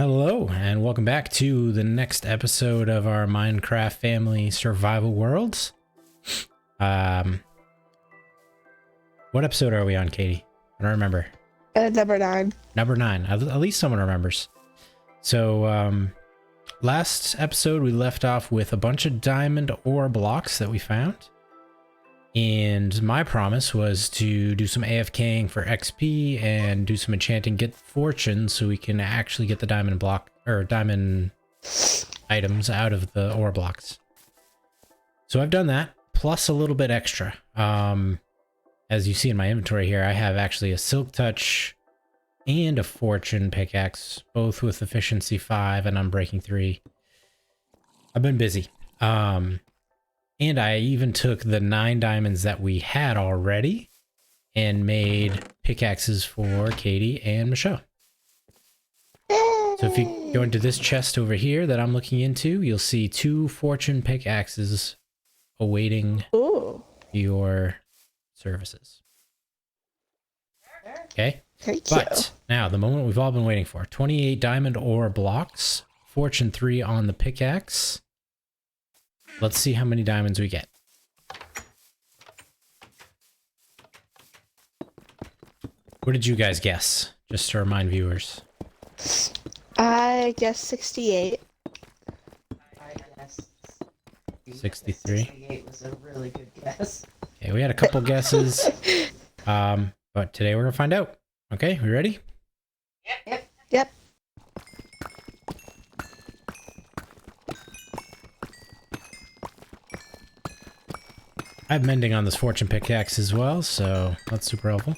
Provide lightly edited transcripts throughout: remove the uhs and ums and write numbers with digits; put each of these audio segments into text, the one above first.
Hello, and welcome back to the next episode of our Minecraft Family Survival Worlds. What episode are we on, Katie? I don't remember. Number 9. Number 9. At least someone remembers. So, last episode we left off with a bunch of diamond ore blocks that we found. And my promise was to do some AFKing for XP and do some enchanting, get fortune, so we can actually get the diamond block or diamond items out of the ore blocks. So I've done that, plus a little bit extra. As you see in my inventory here, I have actually a silk touch and a fortune pickaxe, both with efficiency 5 and unbreaking 3. I've been busy. And I even took the 9 diamonds that we had already and made pickaxes for Katie and Michelle. So if you go into this chest over here that I'm looking into, you'll see 2 fortune pickaxes awaiting your services. Okay? Thank but now, the moment we've all been waiting for. 28 diamond ore blocks, fortune 3 on the pickaxe. Let's see how many diamonds we get. What did you guys guess? Just to remind viewers. I guess 68. I guess 63. 68 was a really good guess. Okay, we had a couple guesses. But today we're gonna find out. Okay, we ready? Yep. I have mending on this fortune pickaxe as well, so that's super helpful.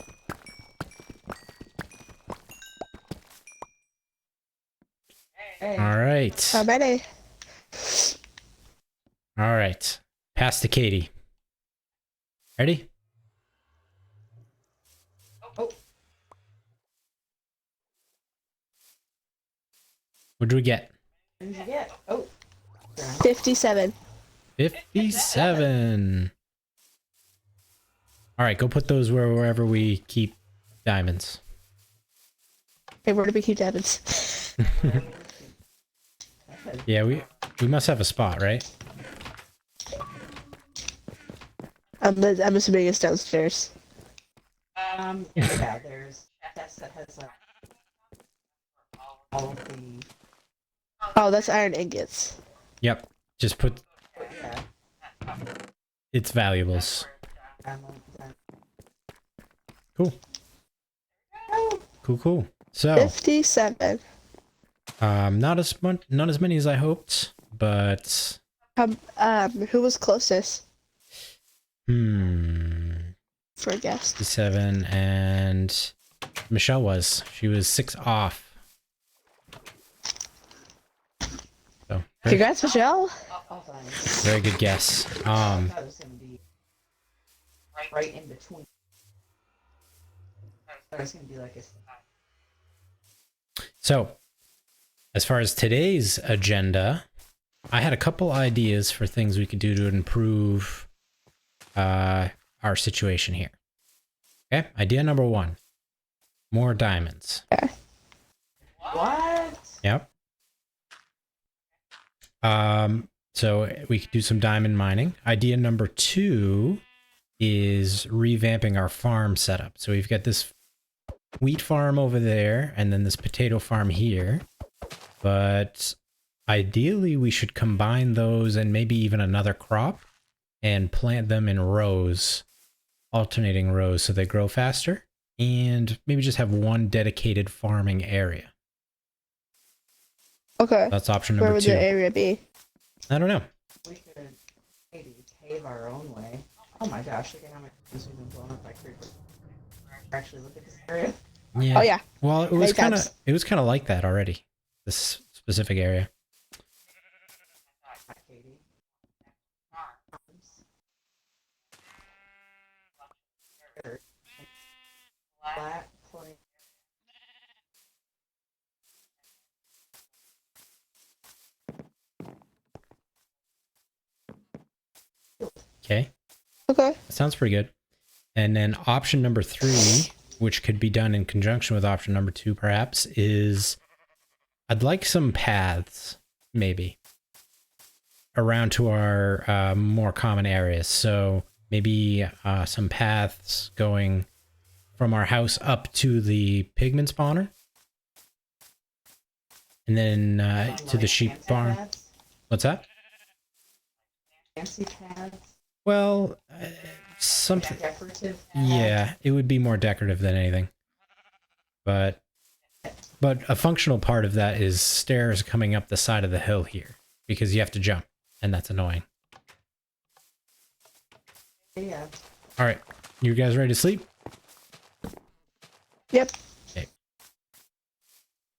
Hey. All right. How many? All right. Pass to Katie. Ready? Oh. What do we get? What did you get? Oh. 57. 57. All right, go put those wherever we keep diamonds. Hey, where do we keep diamonds? Yeah, we must have a spot, right? I'm assuming it's downstairs. Yeah, there's a chest that has all of the, Oh, that's iron ingots. Yep. Just put yeah. its valuables. ammo. Cool. Cool. So, 57. not as many as I hoped, but Who was closest for for a guess? 57, and Michelle was. She was 6 off. So, Congrats, Michelle. Oh, fine. very good guess. I thought it was gonna be right in between. I thought it was gonna be like a. So, as far as today's agenda, I had a couple ideas for things we could do to improve our situation here. Okay, idea number 1. More diamonds. What? Yep. So we could do some diamond mining. Idea number 2 is revamping our farm setup. So we've got this wheat farm over there and then this potato farm here. But ideally we should combine those and maybe even another crop and plant them in rows, alternating rows so they grow faster, and maybe just have one dedicated farming area. Okay. That's option Where number would 2. the area be? I don't know. We could maybe pave our own way. Oh my gosh, look at how much this has been blown up by creepers. Actually, look at this area. Yeah. Oh, yeah. Well, it was kind of like that already. This specific area. Hi, Katie. Flat point. Okay. Okay. That sounds pretty good. And then option number 3, which could be done in conjunction with option number 2 perhaps, is I'd like some paths, maybe, around to our more common areas. So maybe some paths going from our house up to the pigment spawner. And then to the sheep farm. Paths? What's that? Fancy paths? Well, Like something. decorative paths? Yeah, it would be more decorative than anything. But a functional part of that is stairs coming up the side of the hill here, because you have to jump, and that's annoying. Yeah. All right, you guys ready to sleep? Yep. Okay.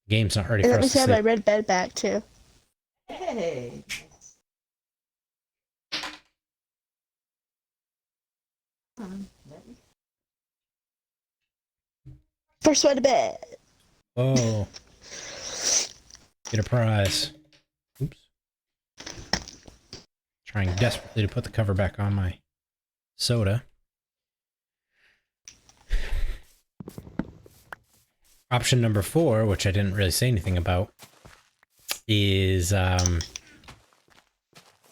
Game's not ready And for let me us to have my sleep. red bed back too. Hey. Let me- First one to bed. Oh, get a prize. Oops. Trying desperately to put the cover back on my soda. Option number 4, which I didn't really say anything about, is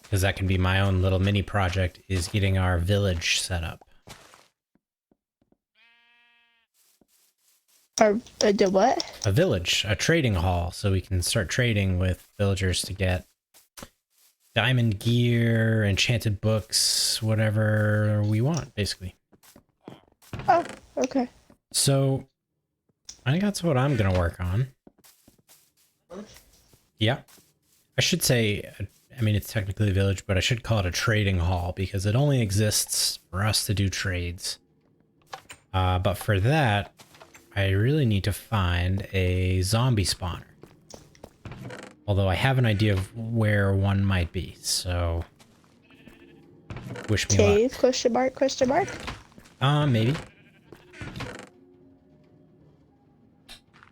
because that can be my own little mini project, is getting our village set up. Or the what? A village, a trading hall, so we can start trading with villagers to get diamond gear, enchanted books, whatever we want, basically. Oh, okay. So I think that's what I'm gonna work on. Yeah. I should say, I mean, it's technically a village, but I should call it a trading hall because it only exists for us to do trades. But for that, I really need to find a zombie spawner. Although I have an idea of where one might be, so wish me luck. Cave? Question mark? Question mark? Maybe.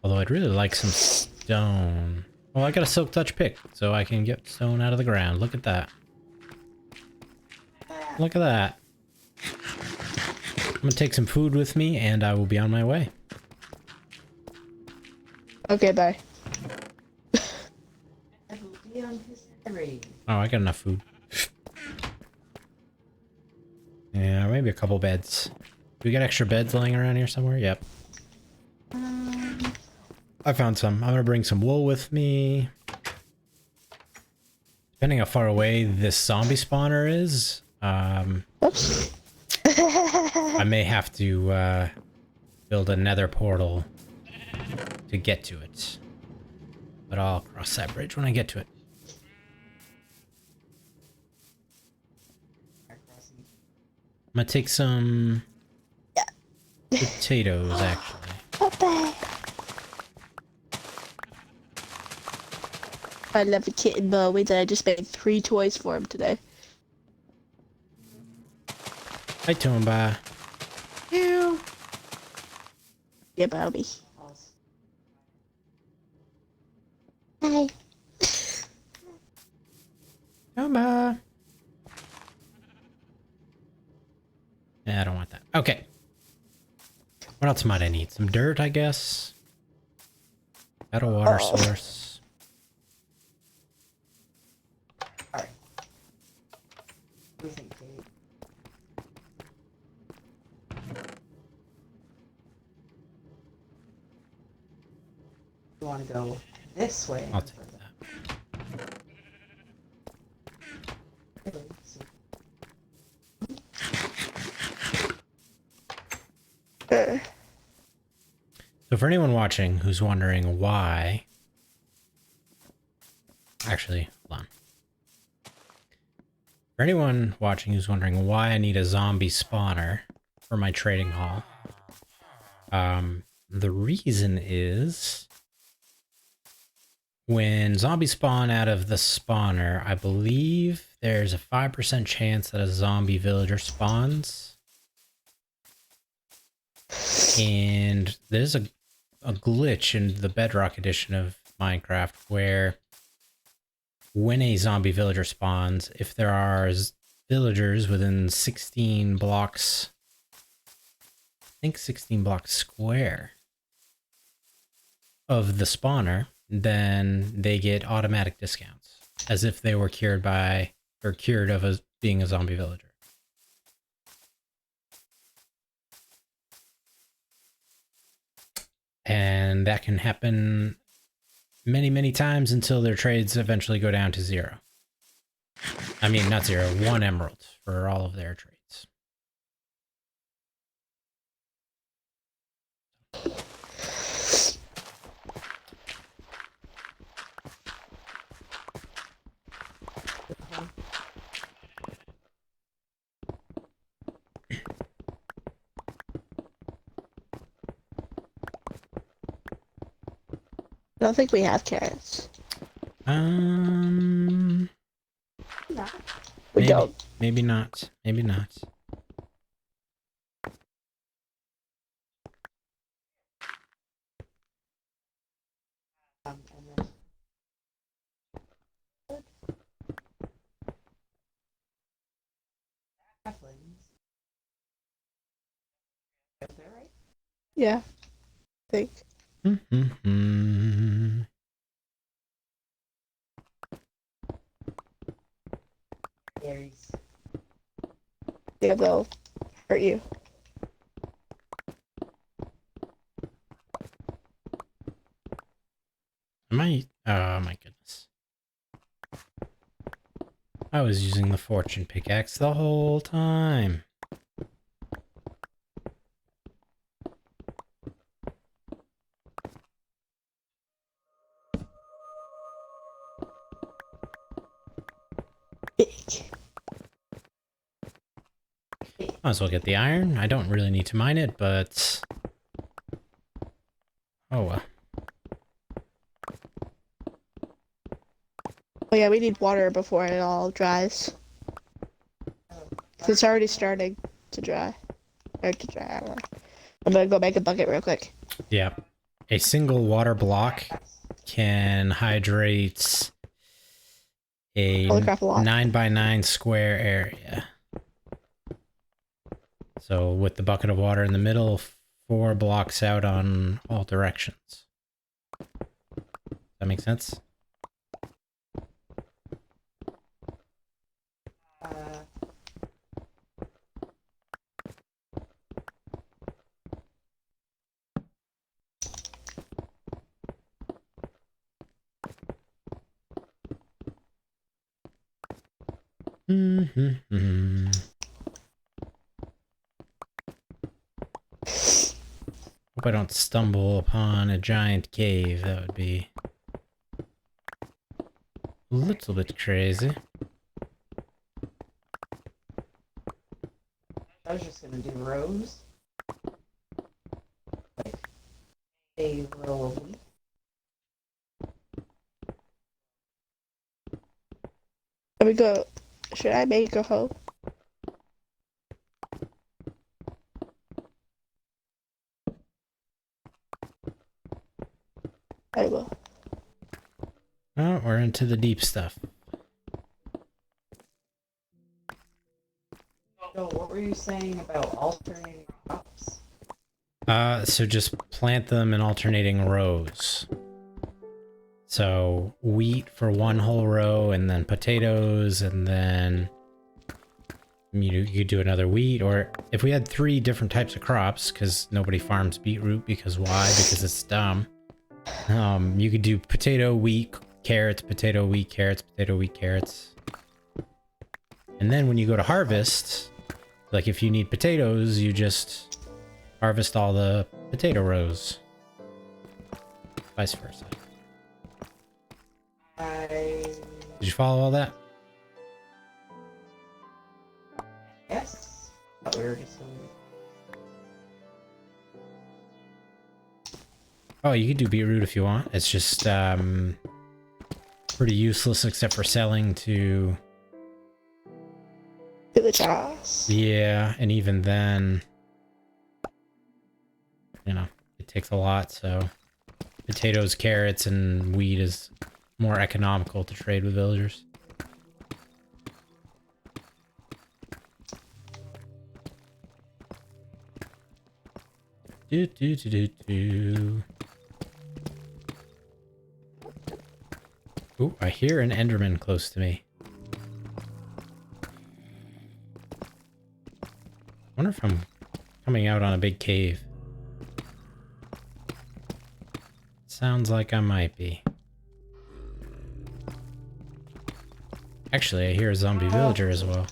Although I'd really like some stone. Well, I got a silk touch pick, so I can get stone out of the ground. Look at that. Look at that. I'm gonna take some food with me, and I will be on my way. Okay, bye. I will be on his parade. Oh, I got enough food. Yeah, maybe a couple beds. Do we got extra beds laying around here somewhere? Yep. I found some. I'm gonna bring some wool with me. Depending how far away this zombie spawner is, Oops. I may have to build a nether portal to get to it. But I'll cross that bridge when I get to it. I'm gonna take some potatoes, actually. Bye-bye. I love a kitten Bowie that I just made 3 toys for him today. Hi, Tomba. Ew. Yeah, Bowie. Hi. Tomba. Yeah, I don't want that. Okay. What else might I need? Some dirt, I guess. Got a water source. Alright. What do you think, Kate? You want to go this way? I'll take that. So for anyone watching who's wondering why... Actually, hold on. For anyone watching who's wondering why I need a zombie spawner for my trading hall, the reason is when zombies spawn out of the spawner, I believe there's a 5% chance that a zombie villager spawns. And there's a glitch in the Bedrock edition of Minecraft where when a zombie villager spawns, if there are villagers within 16 blocks, I think 16 blocks square of the spawner, then they get automatic discounts, as if they were cured by, or cured of being a zombie villager. And that can happen many, many times until their trades eventually go down to 0. I mean, not 0, 1 emerald for all of their trades. I don't think we have carrots. Um, No. We maybe, don't. maybe not. Maybe not. And then halflings. Is that right? Yeah. I think. Mm-hmm. Berries. Yeah, they'll hurt you. Am I? Oh my goodness. I was using the fortune pickaxe the whole time. Big. Might as well get the iron. I don't really need to mine it, but... oh well. Oh yeah, we need water before it all dries. It's already starting to dry. Or to dry, I don't know. I'm gonna go make a bucket real quick. Yeah. A single water block can hydrate a Holy crap, a lot. 9x9 square area. So with the bucket of water in the middle, 4 blocks out on all directions. That make sense? Uh, Mm-hmm. Hope I don't stumble upon a giant cave. That would be a little bit crazy. I was just gonna do rows. Like a row of wheat. Let me go. Should I make a hoe? I will. Oh, we're into the deep stuff. So what were you saying about alternating crops? So just plant them in alternating rows. So wheat for one whole row, and then potatoes, and then you do another wheat. Or if we had 3 different types of crops, because nobody farms beetroot, because why? Because it's dumb. You could do potato, wheat, carrots, potato, wheat, carrots, potato, wheat, carrots. And then when you go to harvest, like if you need potatoes, you just harvest all the potato rows. Vice versa. Did you follow all that? Yes. Thought we were just doing Oh, you could do beetroot if you want. It's just pretty useless except for selling to... To the grass. yeah, and even then, you know, it takes a lot, so potatoes, carrots, and wheat is more economical to trade with villagers. Do do do do do. Ooh, I hear an Enderman close to me. I wonder if I'm coming out on a big cave. Sounds like I might be. Actually, I hear a zombie villager as well.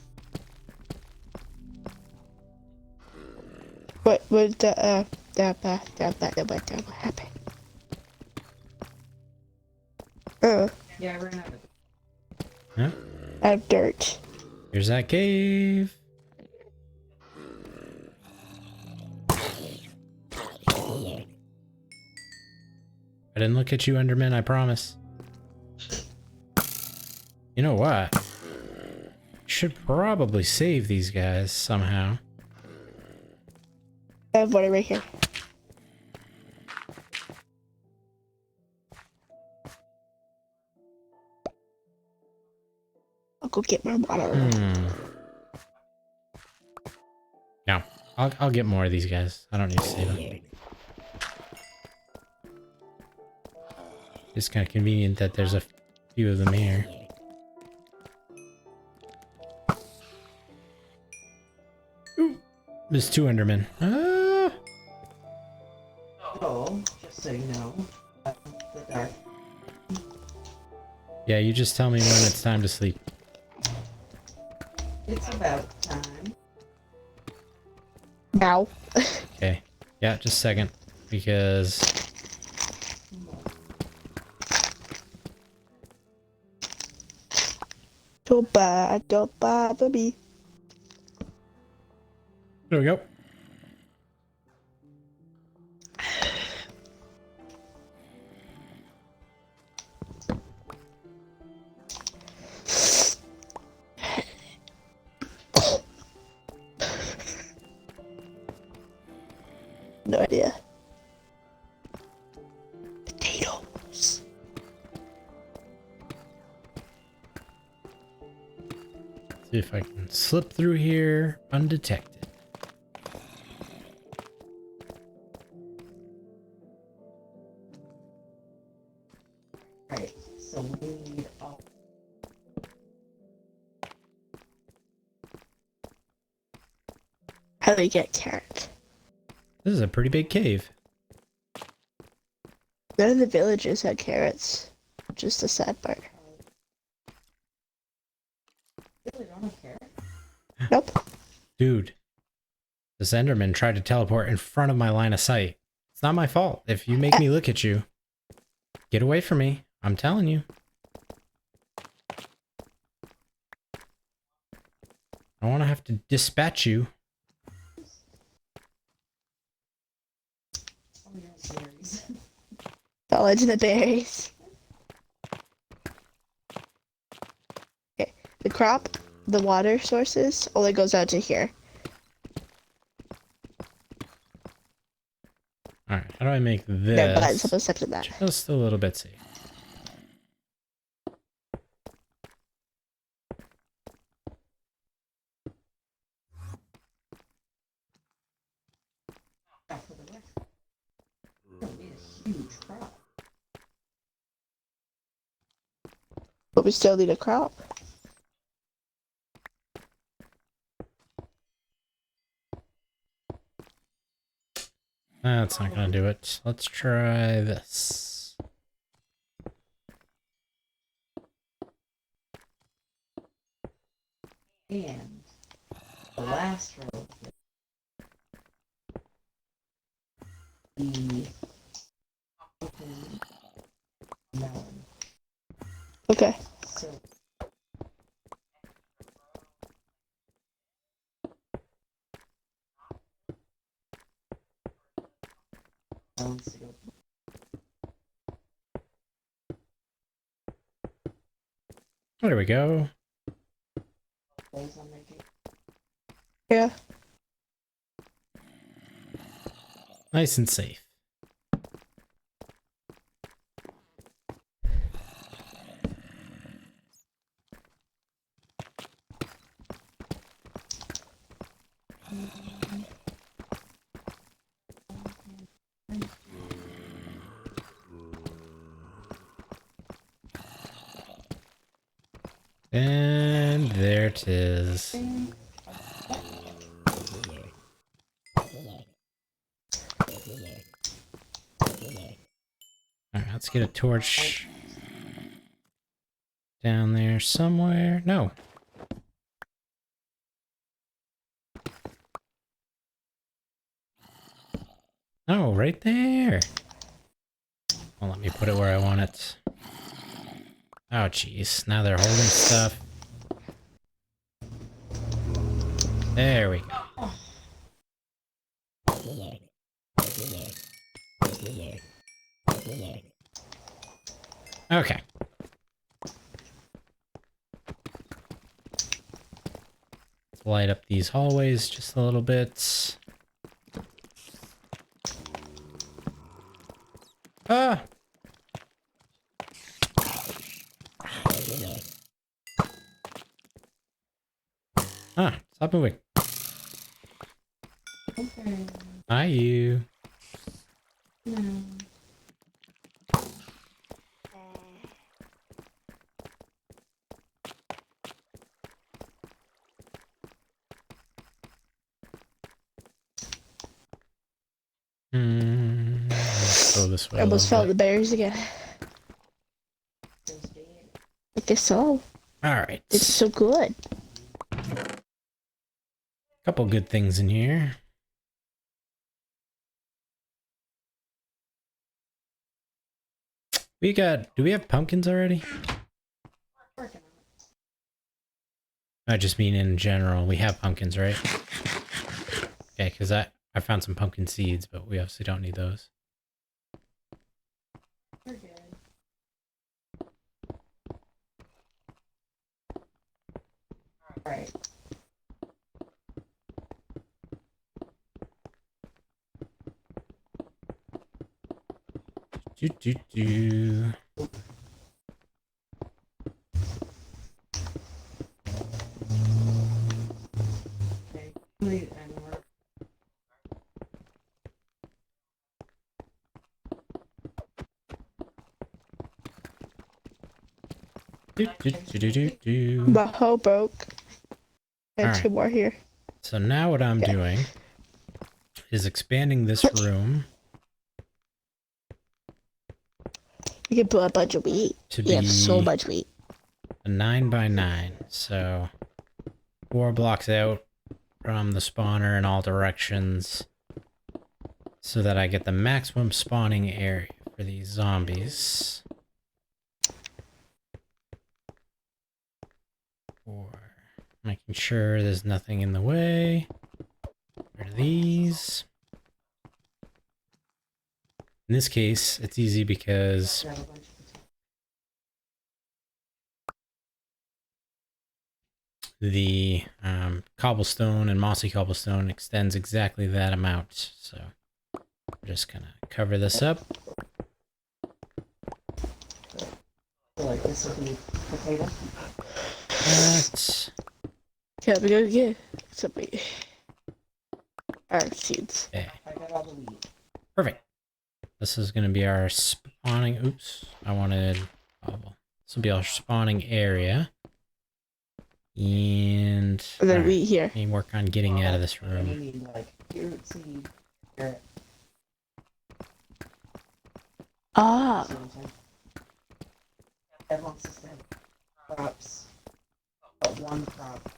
What happened? Oh, Yeah, I ran out of. Huh? I have dirt. Here's that cave. I didn't look at you, Enderman, I promise. You know what? Should probably save these guys somehow. I have water right here. I'll go get my water. No, I'll get more of these guys. I don't need to save them. It's kind of convenient that there's a few of them here. Ooh, there's two Endermen. Ah! Oh, just so you know, the dark. Yeah, you just tell me when it's time to sleep. It's about time. Now. Okay. Yeah, just a second. Because... Don't bother me. There we go. No idea. Potatoes. See if I can slip through here undetected. Right, so we need all. How do we get carrot? This is a pretty big cave. None of the villagers had carrots. Just a sad part. Really don't care. Nope. Dude, this Enderman tried to teleport in front of my line of sight. It's not my fault if you make me look at you. Get away from me. I'm telling you. I don't want to have to dispatch you. Oh, yeah, berries. Knowledge of the berries. Okay. The crop, the water sources, only goes out to here. Alright, how do I make Their buttons this supposed to accept that. just a little bit safe? Back to the west. It'll be a huge crop. But we still need a crop. That's not gonna do it. Let's try this. And the last row, the open melon. Okay. So melons to go. There we go. Those I'm making. Yeah. Nice and safe. And there it is. Alright, let's get a torch down there somewhere. No. Oh, right there. Well, let me put it where I want it. Oh, jeez. Now they're holding stuff. There we go. Okay. Let's light up these hallways just a little bit. Ah! Ah, stop moving. Okay. Hi, you. No. Let's go this way I a almost little felt the bit. bears again. I guess so. Alright. It's so good. Couple good things in here. Do we have pumpkins already? I just mean in general, we have pumpkins, right? Okay, because I found some pumpkin seeds, but we obviously don't need those. We're good. Alright. Do. Okay. Wait, and we're Do. My hoe broke. And Alright. 2 more here. So now what I'm Okay. doing is expanding this room You can put a bunch of wheat. to You have so be much wheat. a 9x9. So 4 blocks out from the spawner in all directions so that I get the maximum spawning area for these zombies. For making sure there's nothing in the way. Rid of these. In this case, it's easy because got a bunch of the cobblestone and mossy cobblestone extends exactly that amount. So we're just gonna cover this up. like this would be potato. That. Okay, we go get some wheat. Or seeds. Okay. I got all the wheat. Perfect. This is gonna be our spawning. Oops, I wanted. Oh, well. This will be our spawning area. And And then alright, wheat here. let me work on getting out of this You room. need like fruit, seed, carrot. Ah. See what I'm saying? Everyone's the same. Crops. But one crop.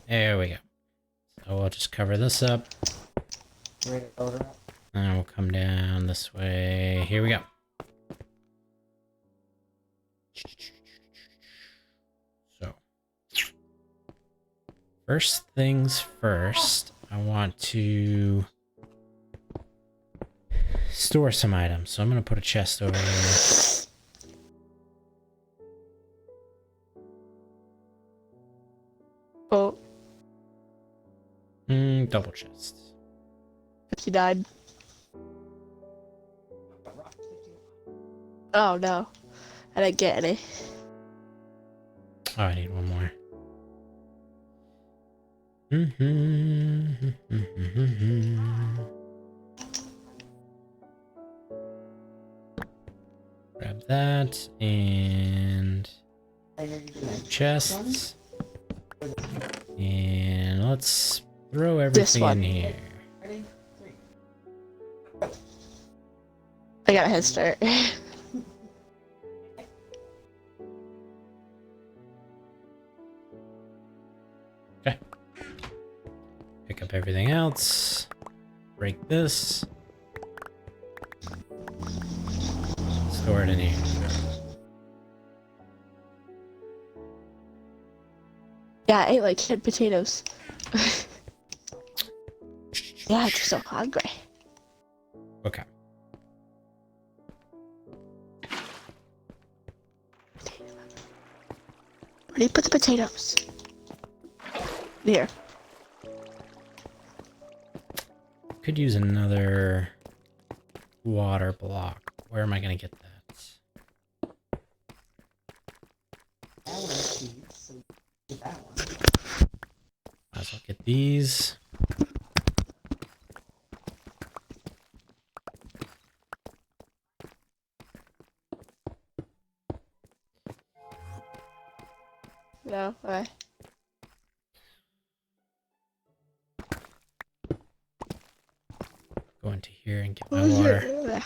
There we go. So we'll just cover this up. Ready to build it up. And we'll come down this way. Here we go. So, first things first, I want to store some items. So I'm going to put a chest over here. Oh, Double chest. 59. But rock 50. Oh no. I didn't get any. Oh, I need one more. that, and I know you're gonna chests. And let's throw This everything one. in here. Ready? 3. I got a head start. Okay. Pick up everything else. Break this. Store it in here. Yeah, I ate like 10 potatoes. Yeah, I'm just so hungry. Okay. Where do you put the potatoes? Here. Could use another water block. Where am I gonna get that? That one's seeds, so get that one. Might as well get these. No, why? Go into here and get my water.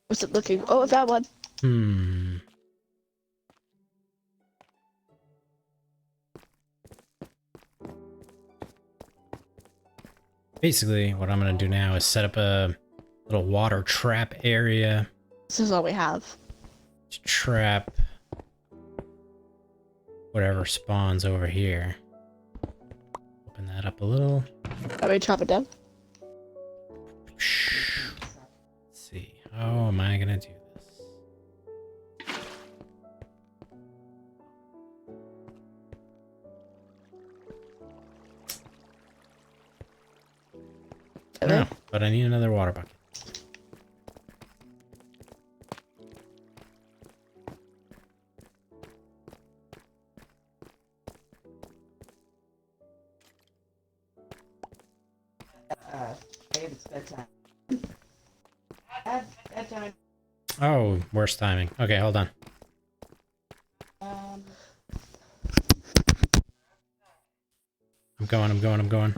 What's it looking? Oh, that one. Hmm. Basically, what I'm gonna do now is set up a little water trap area This is all we have. to trap whatever spawns over here. Open that up a little. Let me chop it down. Let's see. How am I gonna do this? No, but I need another water bucket. Babe, it's bedtime. Bedtime. Oh, worst timing. Okay, hold on. Um, I'm going.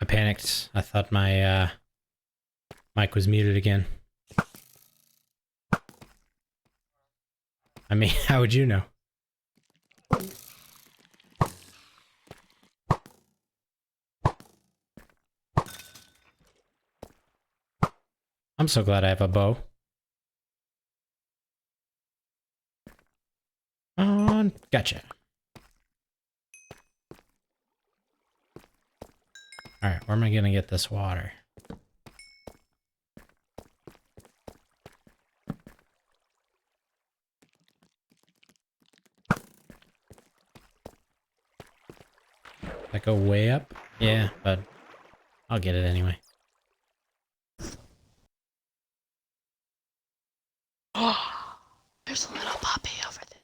I panicked. I thought my mic was muted again. I mean, how would you know? I'm so glad I have a bow. Gotcha. Alright, where am I gonna get this water? I go way up? Yeah, but I'll get it anyway. There's a little puppy over there.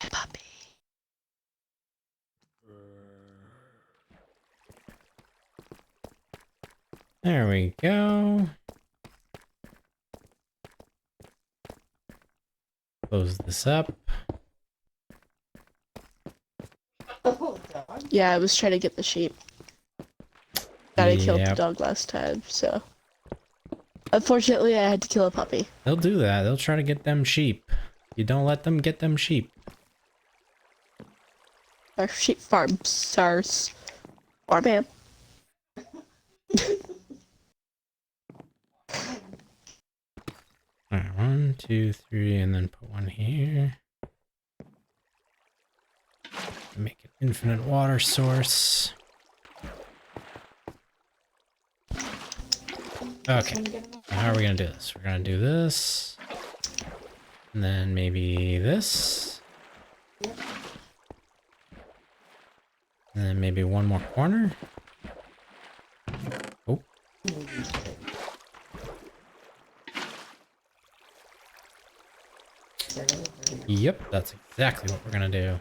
Hey, puppy. There we go. Close this up. oh, dog. Yeah, I was trying to get the sheep. I killed the Yep. dog last time, so. Unfortunately, I had to kill a puppy. They'll do that. They'll try to get them sheep. You don't let them get them sheep. Our sheep farm stars. Or man. Alright, 1, 2, 3, and then put one here. Make an infinite water source. Okay, how are we gonna do this? We're gonna do this. And then maybe this. And then maybe one more corner. Oh. Yep, that's exactly what we're gonna do.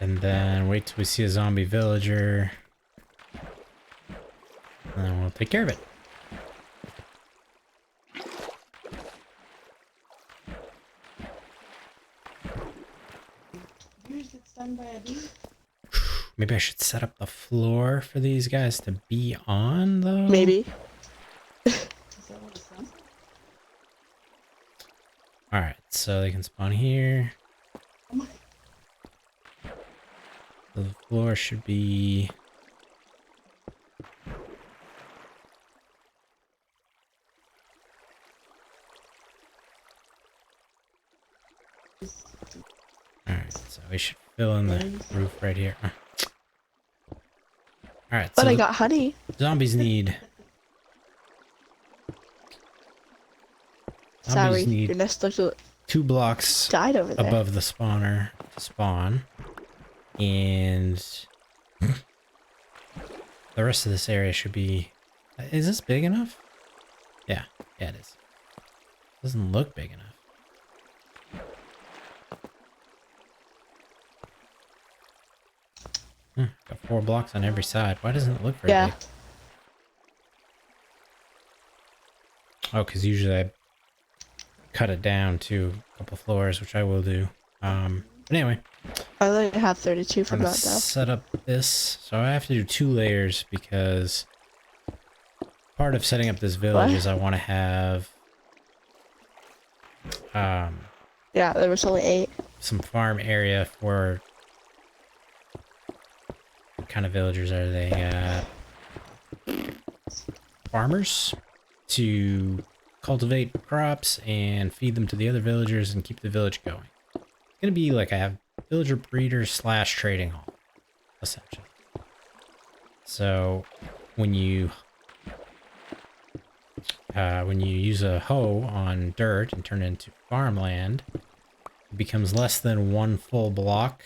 And then wait till we see a zombie villager. And then we'll take care of it. Yours gets done by a bee? Maybe I should set up the floor for these guys to be on, though? Maybe. Is that what it's done? Alright, so they can spawn here. Oh my. So the floor should be... Alright, so we should fill in the roof right here. Alright, But so I the got honey. zombies need... Sorry, Zombies need your nest looks 2 blocks died over there. above the spawner to spawn. And... the rest of this area should be... Is this big enough? Yeah, it is. Doesn't look big enough. Got 4 blocks on every side. Why doesn't it look very Yeah. big? Oh, because usually I cut it down to a couple floors, which I will do. But anyway, I only have 32 I'm from gonna that though. set up this. So I have to do 2 layers because part of setting up this village What? is I want to have Yeah, there was only 8. some farm area for... What kind of villagers are they? Farmers to cultivate crops and feed them to the other villagers and keep the village going. It's gonna be like a villager breeder slash trading hall, essentially. So when you use a hoe on dirt and turn it into farmland, it becomes less than 1 full block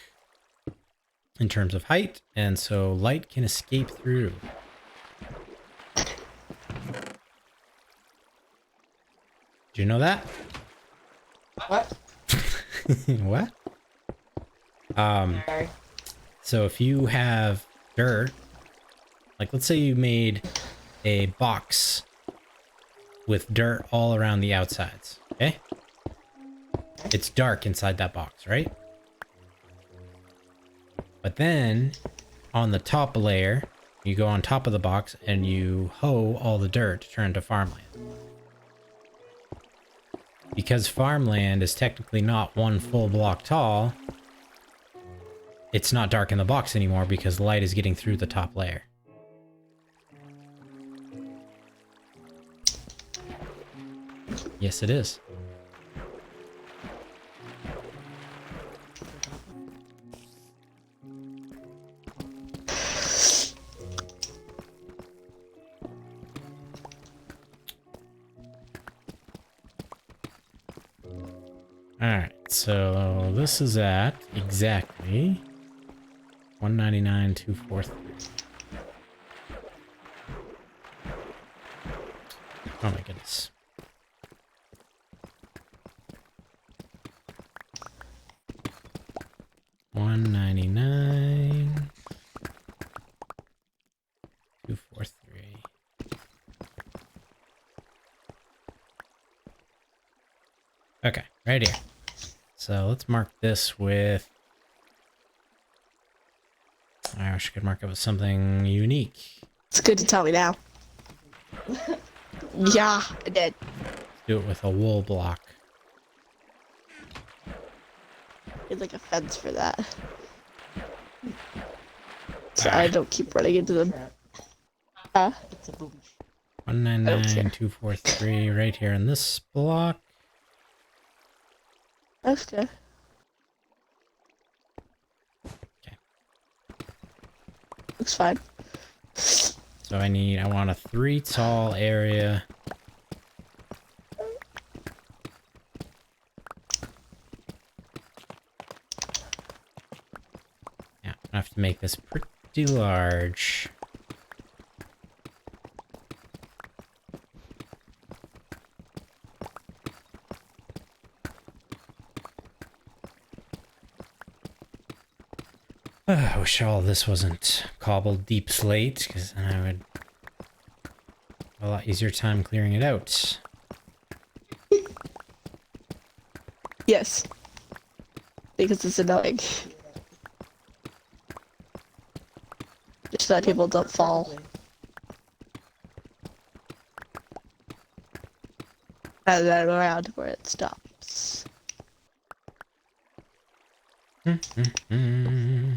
in terms of height, and so light can escape through. Do you know that? What? What? Sorry. So if you have dirt, like let's say you made a box with dirt all around the outsides, okay? It's dark inside that box, right? But then on the top layer, you go on top of the box and you hoe all the dirt to turn into farmland. Because farmland is technically not 1 full block tall, it's not dark in the box anymore because light is getting through the top layer. Yes, it is. Alright, so this is at exactly 199,243. Oh my goodness. $199,243. Okay, right here. So let's mark this with... I wish I could mark it with something unique. It's good to tell me now. Yeah, I did. Do it with a wool block. Need like a fence for that. So I don't keep running into them. It's a boom. 199,243 right here in this block. That's good. Okay. Looks fine. So I want a 3 tall area. Yeah, I have to make this pretty large. I wish all this wasn't cobbled deep slate, because then I would have a lot easier time clearing it out. Yes. Because it's annoying. Just so that people don't fall. And then around where it stops. Mm-hmm.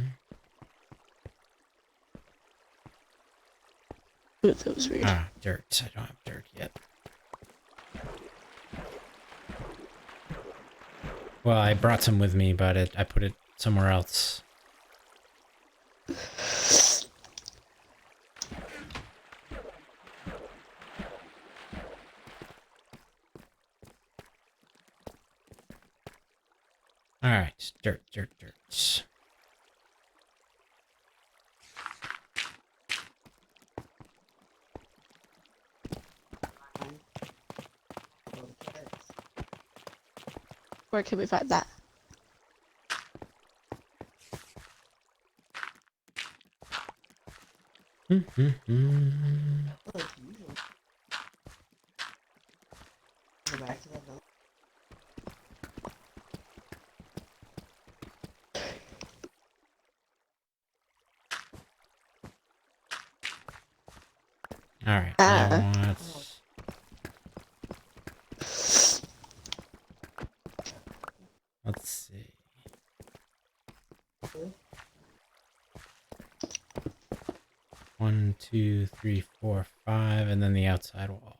Ooh, that was weird. Ah, dirt. I don't have dirt yet. Well, I brought some with me, but I put it somewhere else. Alright, dirt. Where can we find that? Mm-hmm. Go back to the village. Alright, Ah. now what? Let's see. One, two, three, four, five, and then the outside wall.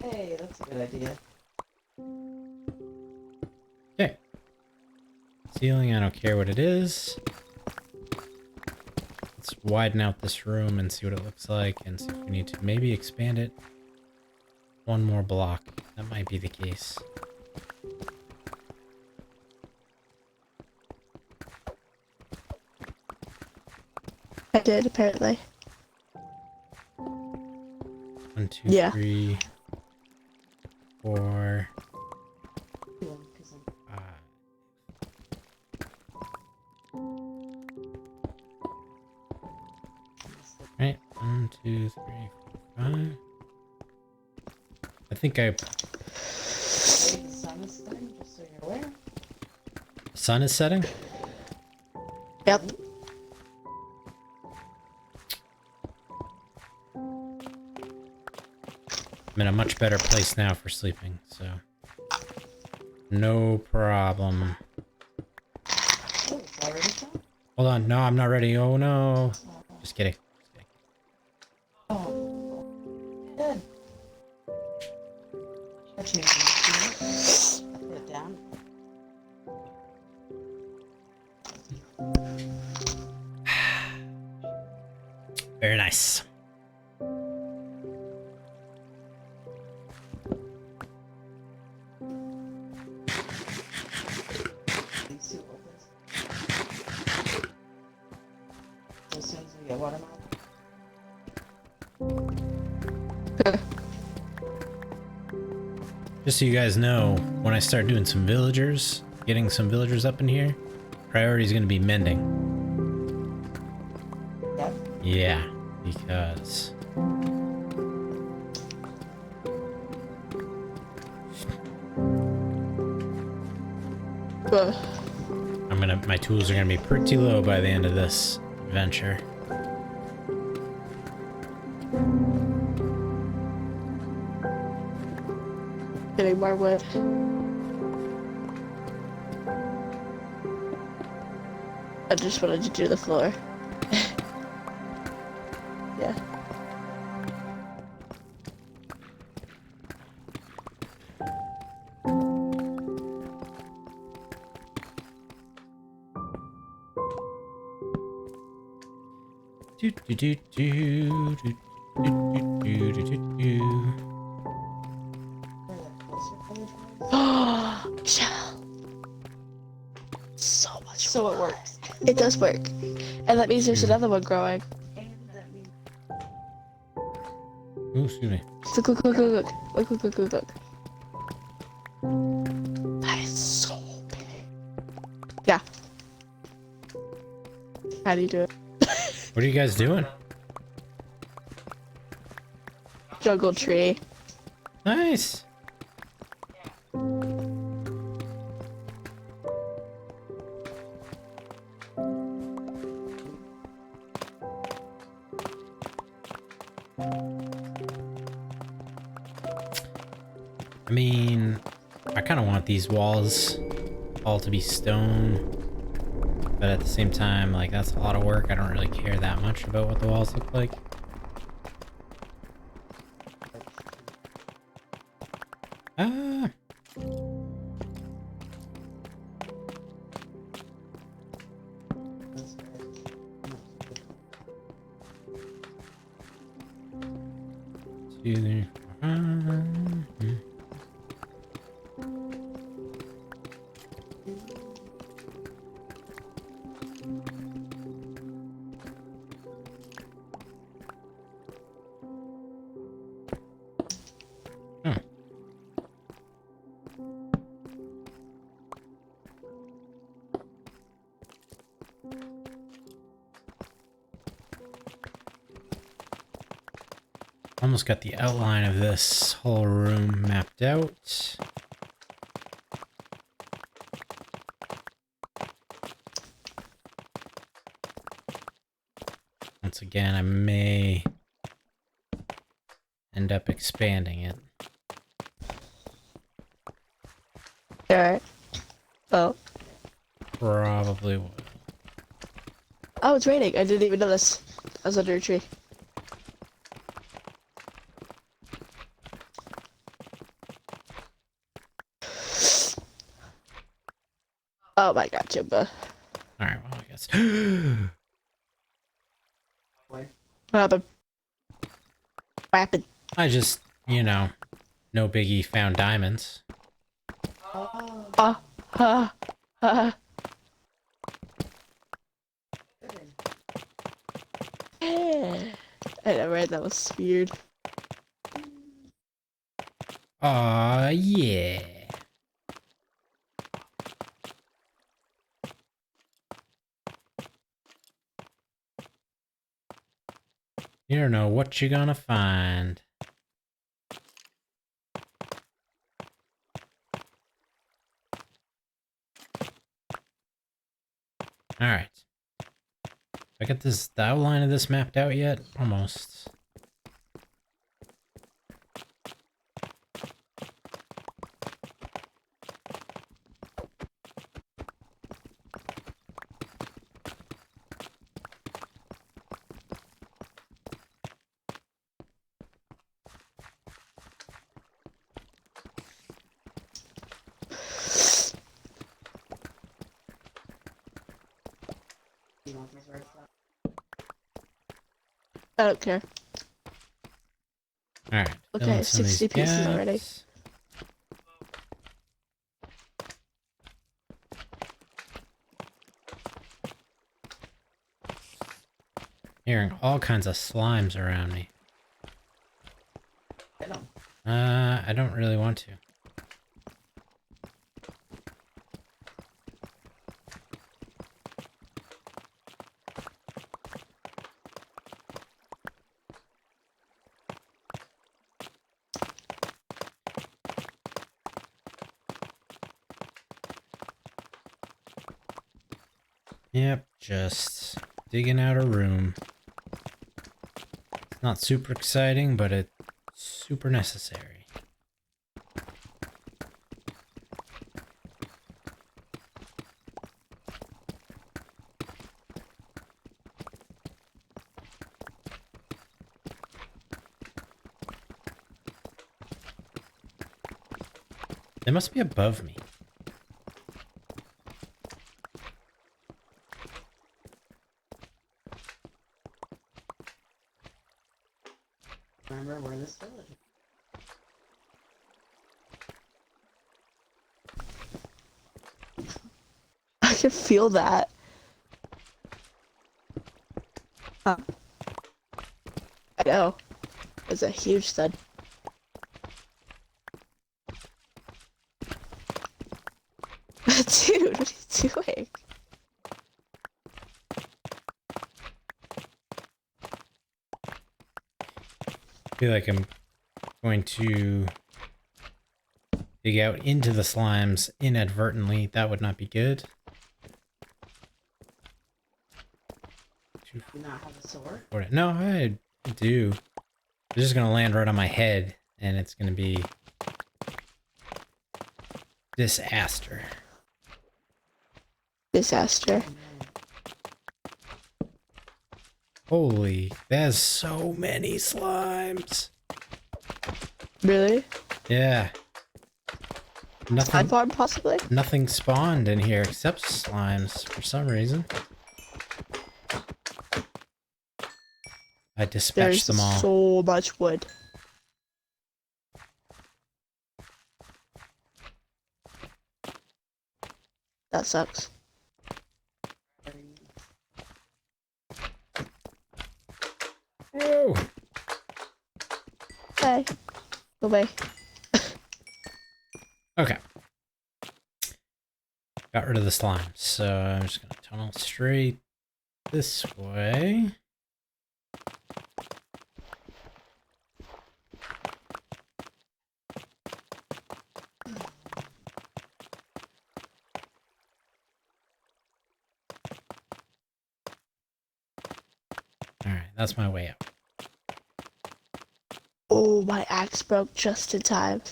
Hey, that's a good idea. Okay. Ceiling, I don't care what it is. Let's widen out this room and see what it looks like, and see if we need to maybe expand it one more block. That might be the case. I did, apparently. 1, 2, Yeah. 3, 4, 5. Right, 1, 2, 3, 4, 5. I think Hey, the sun is setting, just so you're aware. sun is setting. Yep. I'm in a much better place now for sleeping, so no problem. Oh, it's already sun? Hold on, no, I'm not ready. Oh no, just kidding. Oh, good. I changed it. I put it down. Very nice. These two opens. As soon as we get watermelon. Just so you guys know, when I start doing some villagers, getting some villagers up in here, priority is going to be mending. Yep. Yeah, because my tools are gonna be pretty low by the end of this adventure. Getting more wood. I just wanted to do the floor. Yeah. Do do do do do do do do do do. Where the closer village was. Shell. So much. So it works. It does work, and that means there's another one growing. And that means Ooh, excuse me. Look, look, look, look, look, look, look, look, look, look. Nice. How do you do it? What are you guys doing? Jungle tree. Nice. I mean, I kind of want these walls all to be stone, but at the same time, like, that's a lot of work. I don't really care that much about what the walls look like. Ah. Two, three, four, five. Oh. Almost got the outline of this whole room mapped out. Once again, I may end up expanding it. Alright. Oh. Probably will. Oh, it's raining. I didn't even notice. I was under a tree. Oh my god, Jimba. Alright, well, I guess. What happened? What happened? I just, you know, no biggie, found diamonds. Ah, ah, ah. I know, right? That was weird. Aw, yeah. You don't know what you're gonna find. Alright. I got the outline of this mapped out yet? Almost. I don't care. Alright. Okay, 60 pieces already. Hearing all kinds of slimes around me. I don't really want to. Yep, just digging out a room. It's not super exciting, but it's super necessary. They must be above me. Remember, we're in this village. I can feel that. Huh. I know. It's a huge thud. Dude, what are you doing? feel like I'm going to dig out into the slimes inadvertently. That would not be good. Do you not have a sword? No, I do. It's just gonna land right on my head, and it's gonna be disaster. Disaster. Holy, there's so many slimes. Really? Yeah. Slime farm, possibly? Nothing spawned in here except slimes for some reason. I dispatched There's them all. so much wood. That sucks. Whoa. Hey. Go away. Okay. Got rid of the slime, so I'm just gonna tunnel straight this way. Alright, that's my way out. Oh, my axe broke just in time.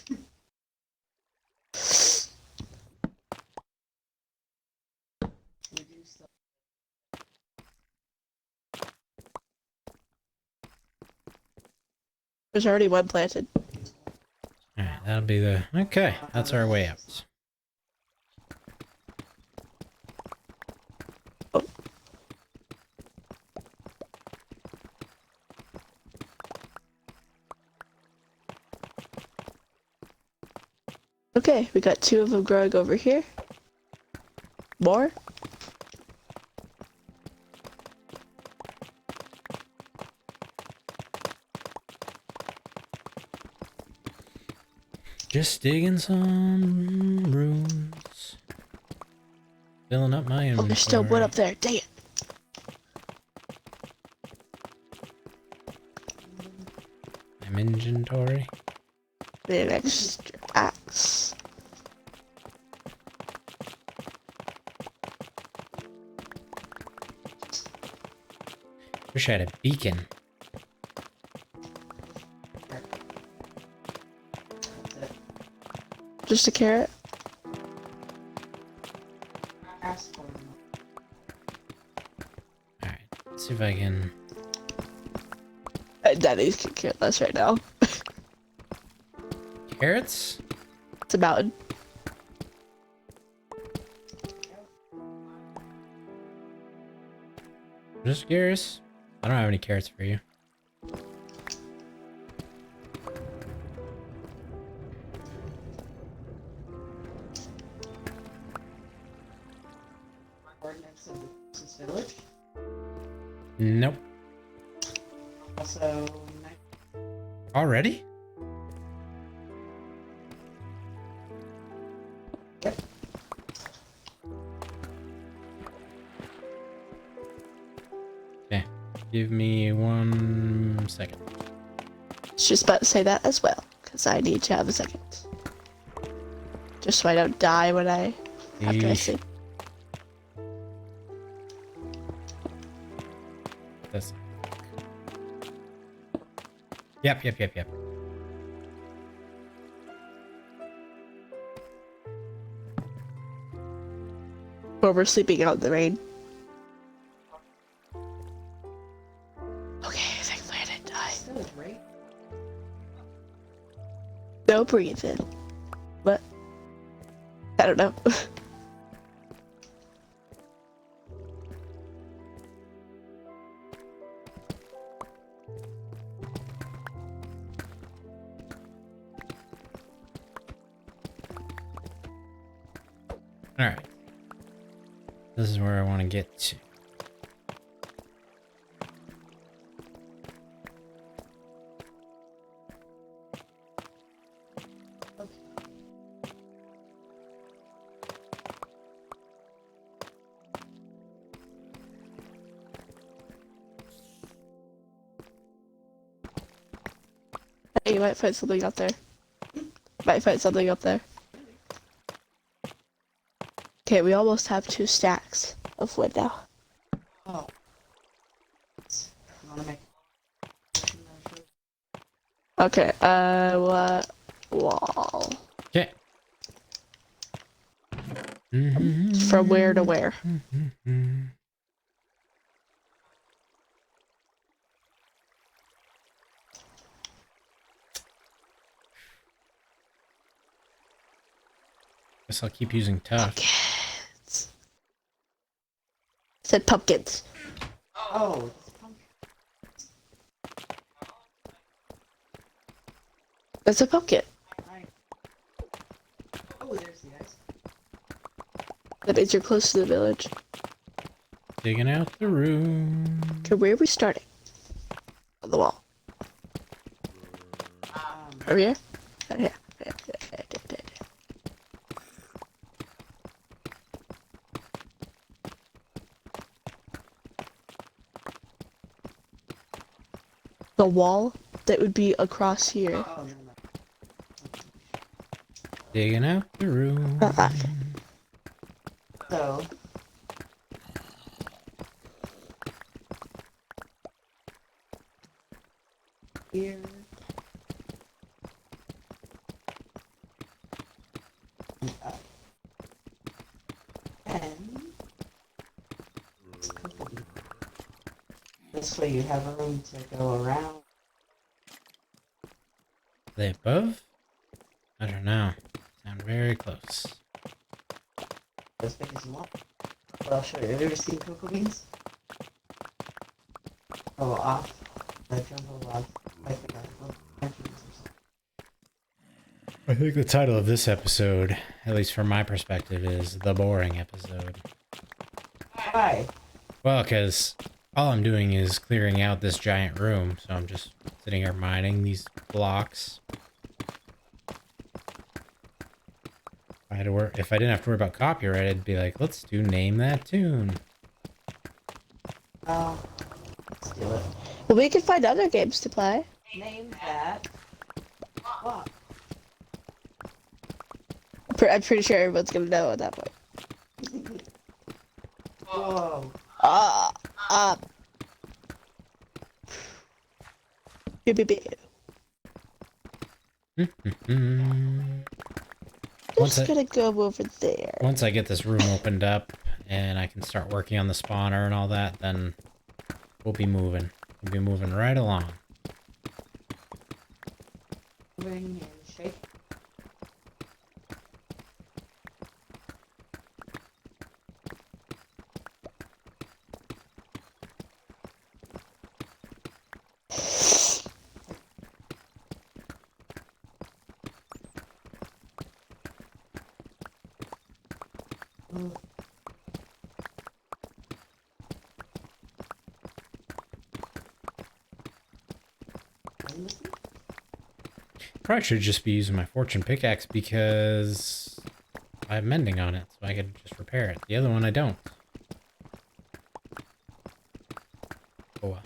There's already one planted. Alright, that'll be the... Okay, that's our way out. Okay, we got 2 of them growing over here. More? Just digging some rooms. Filling up my inventory. Oh, there's still wood up there. Dang it. I'm inventory. Need an extra axe. Wish I had a beacon. Just a carrot. Alright, let's see if I can... Daddy's can care less right now. Carrots? It's a mountain. Just curious. I don't have any carrots for you. Coordinates of this village. Nope. Also, Already? yep. Okay. Give me 1 second. I was just about to say that as well, because I need to have a second. Just so I don't die when after I Yeesh. sleep. That's... Yep. Or we're sleeping out in the rain. Okay, I think I didn't die. Still is right. No breathing. What? I don't know. Alright. This is where I want to get to. Hey, you might find something up there. Might find something up there. Okay, we almost have 2 stacks of wood now. Oh. You wanna make Okay, what wall? Okay. From where to where? Guess I'll keep using tough. Pumpkins. Said pumpkins. Oh, That's a pumpkin. right. Oh, there's the ice. That means you're close to the village. Digging out the room. Okay, where are we starting? On the wall. Over here? Over here. The wall that would be across here. Oh, no, no. Digging out the room. So, here. And up. And this way you have room to go around. Are they above? I don't know. Sound very close. As big as you want. Well, I'll show you. Have you ever seen cocoa beans? Oh, off the jungle log. Like the little branches or something. I think the title of this episode, at least from my perspective, is The Boring Episode. Why? Well, because all I'm doing is clearing out this giant room, so I'm just sitting here mining these blocks. If I didn't have to worry about copyright, I'd be like, let's name that tune. Oh, let's do it. Well, we can find other games to play. Name that block. I'm pretty sure everyone's gonna know at that point. Whoa. Beep, beep, beep. Just gonna go over there. Once I get this room opened up and I can start working on the spawner and all that, then we'll be moving. We'll be moving right along. Moving and shake. Probably should just be using my fortune pickaxe because I have mending on it, so I could just repair it. The other one I don't. Oh well.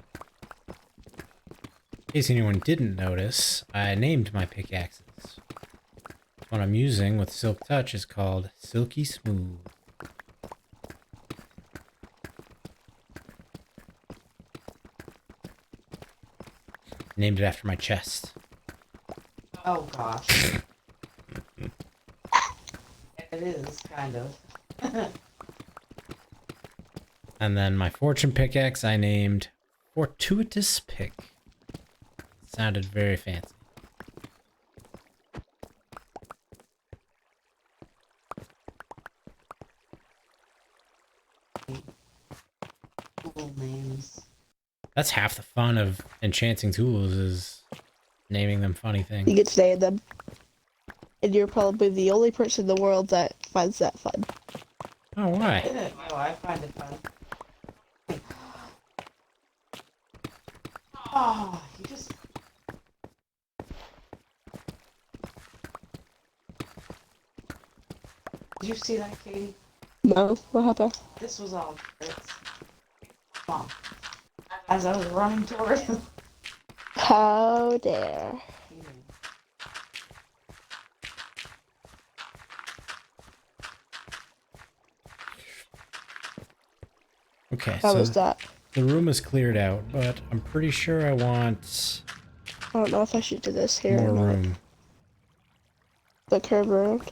In case anyone didn't notice, I named my pickaxes. What I'm using with Silk Touch is called Silky Smooth. Named it after my chest. Oh gosh. It is, kind of. And then my fortune pickaxe I named Fortuitous Pick. Sounded very fancy. Cool names. That's half the fun of enchanting tools, is naming them funny You things. get to name them. And you're probably the only person in the world that finds that fun. Oh, why? No, I find it fun. Oh, you just... Did you see that, Katie? No, what happened? This was all Fritz. Mom. As I was running toward him. How dare. He knew. Okay, How so was that? the room is cleared out, but I'm pretty sure I want I don't know if I should do this here more or not. room. The curve around.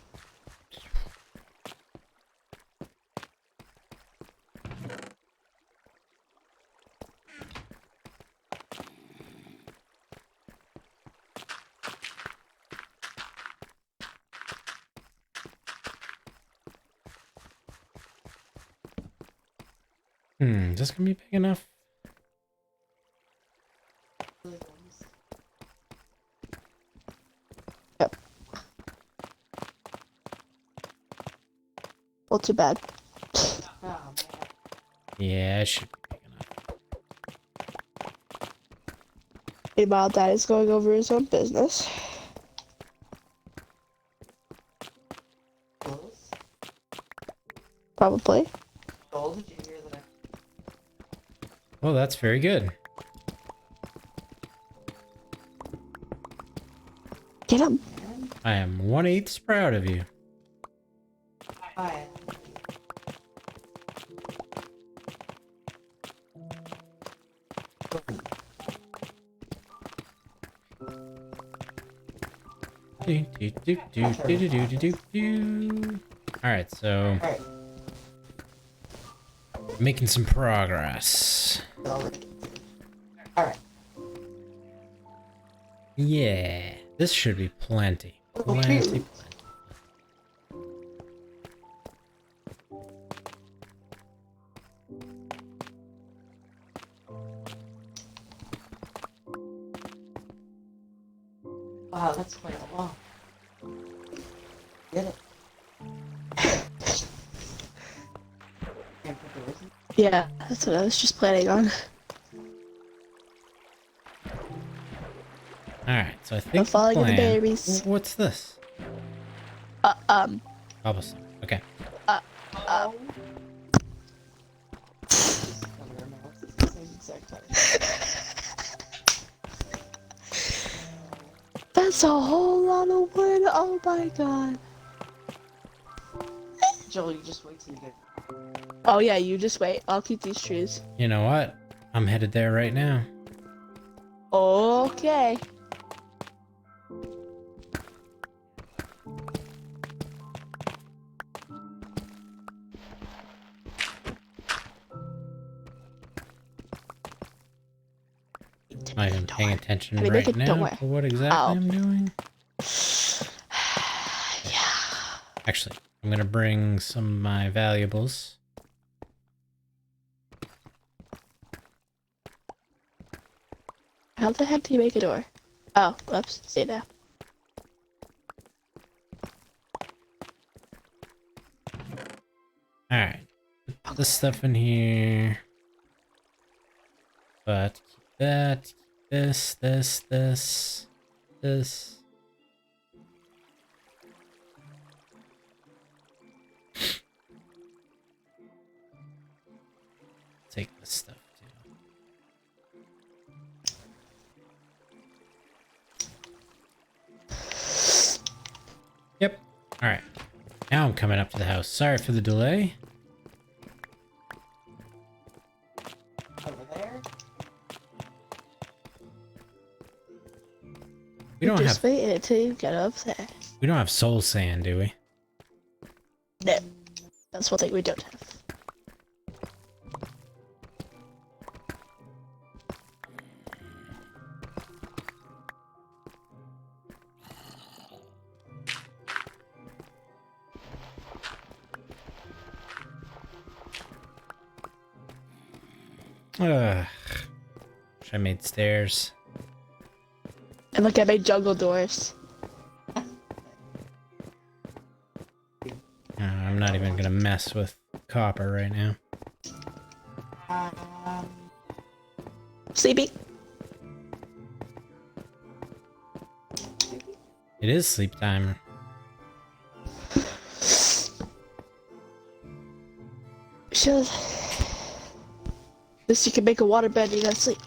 Is this gonna be big enough? Yep. Well, too bad. Oh, man. Yeah, it should be big enough. Meanwhile, Dad is going over his own business. Close. Probably. Joel, did you hear that? Well, that's very good. Get him. I am 1/8 proud of you. Hi. Alright, so Alright. making some progress. Alright. Yeah, this should be plenty. Plenty. Wow, that's quite a long. Get it? Can't put the risen. Yeah, that's what I was just planning on. Alright, so I I'm think the falling in the plan... berries. What's this? Cobblestone. Okay. Oh. That's a whole lot of wood. Oh my god. Joel, you just wait till you get. Oh yeah, you just wait. I'll keep these trees. You know what? I'm headed there right now. Okay. I'm not even paying attention Can you make right a now door? to what exactly Oh. I'm doing. Yeah. Actually, I'm gonna bring some of my valuables. How the heck do you make a door? Oh, whoops. See now. Alright. Put this stuff in here. But keep that, keep this. Take this stuff too. Yep. Alright. Now I'm coming up to the house. Sorry for the delay. Over there? We don't Just have wait until you get up there. we don't have soul sand, do we? No. That's one thing we don't have. Ugh. Wish I made stairs. And look, I made jungle doors. I'm not even gonna mess with copper right now. Sleepy. It is sleep time. Should. This you can make a water bed. You gotta sleep.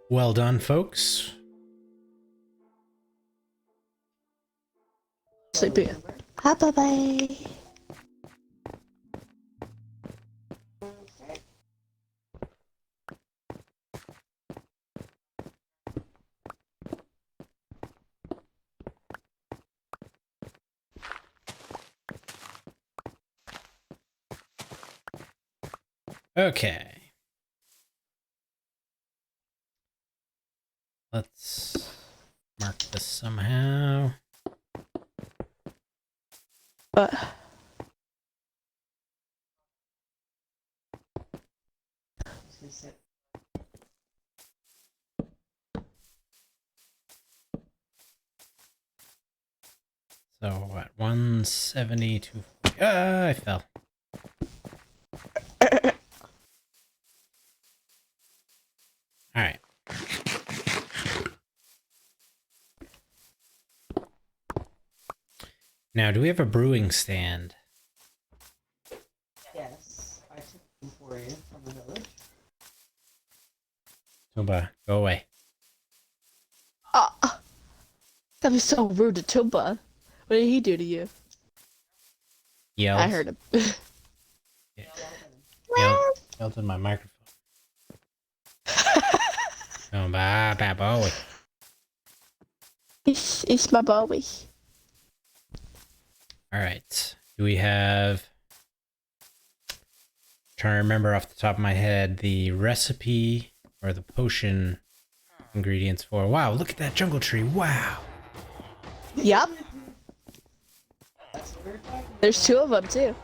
Well done, folks. Sleepy. Hi, bye bye. Okay. Let's mark this somehow. But So what? 170 to. Ah, I fell. All right. Now, do we have a brewing stand? Yes, I took them for you from the village. Toba, go away. ah, that was so rude to Tumba. What did he do to you? Yelled. I heard him. Yelled in my microphone. Oh, bye, boy. It's my Bowie. All right. Do we have? Trying to remember off the top of my head the recipe or the potion ingredients for. Wow, look at that jungle tree. Wow. Yep. There's two of them too.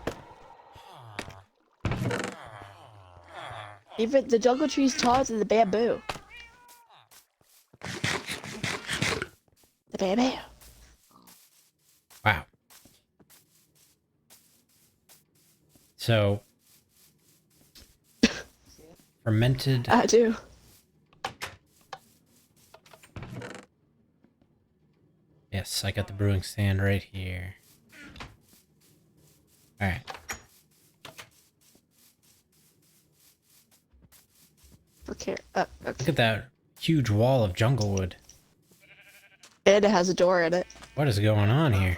Even the jungle tree's taller than the bamboo. The bamboo. Wow. So, fermented. I do. Yes, I got the brewing stand right here. All right. Okay. Look Okay. at that huge wall of jungle wood. And it has a door in it. What is going on here?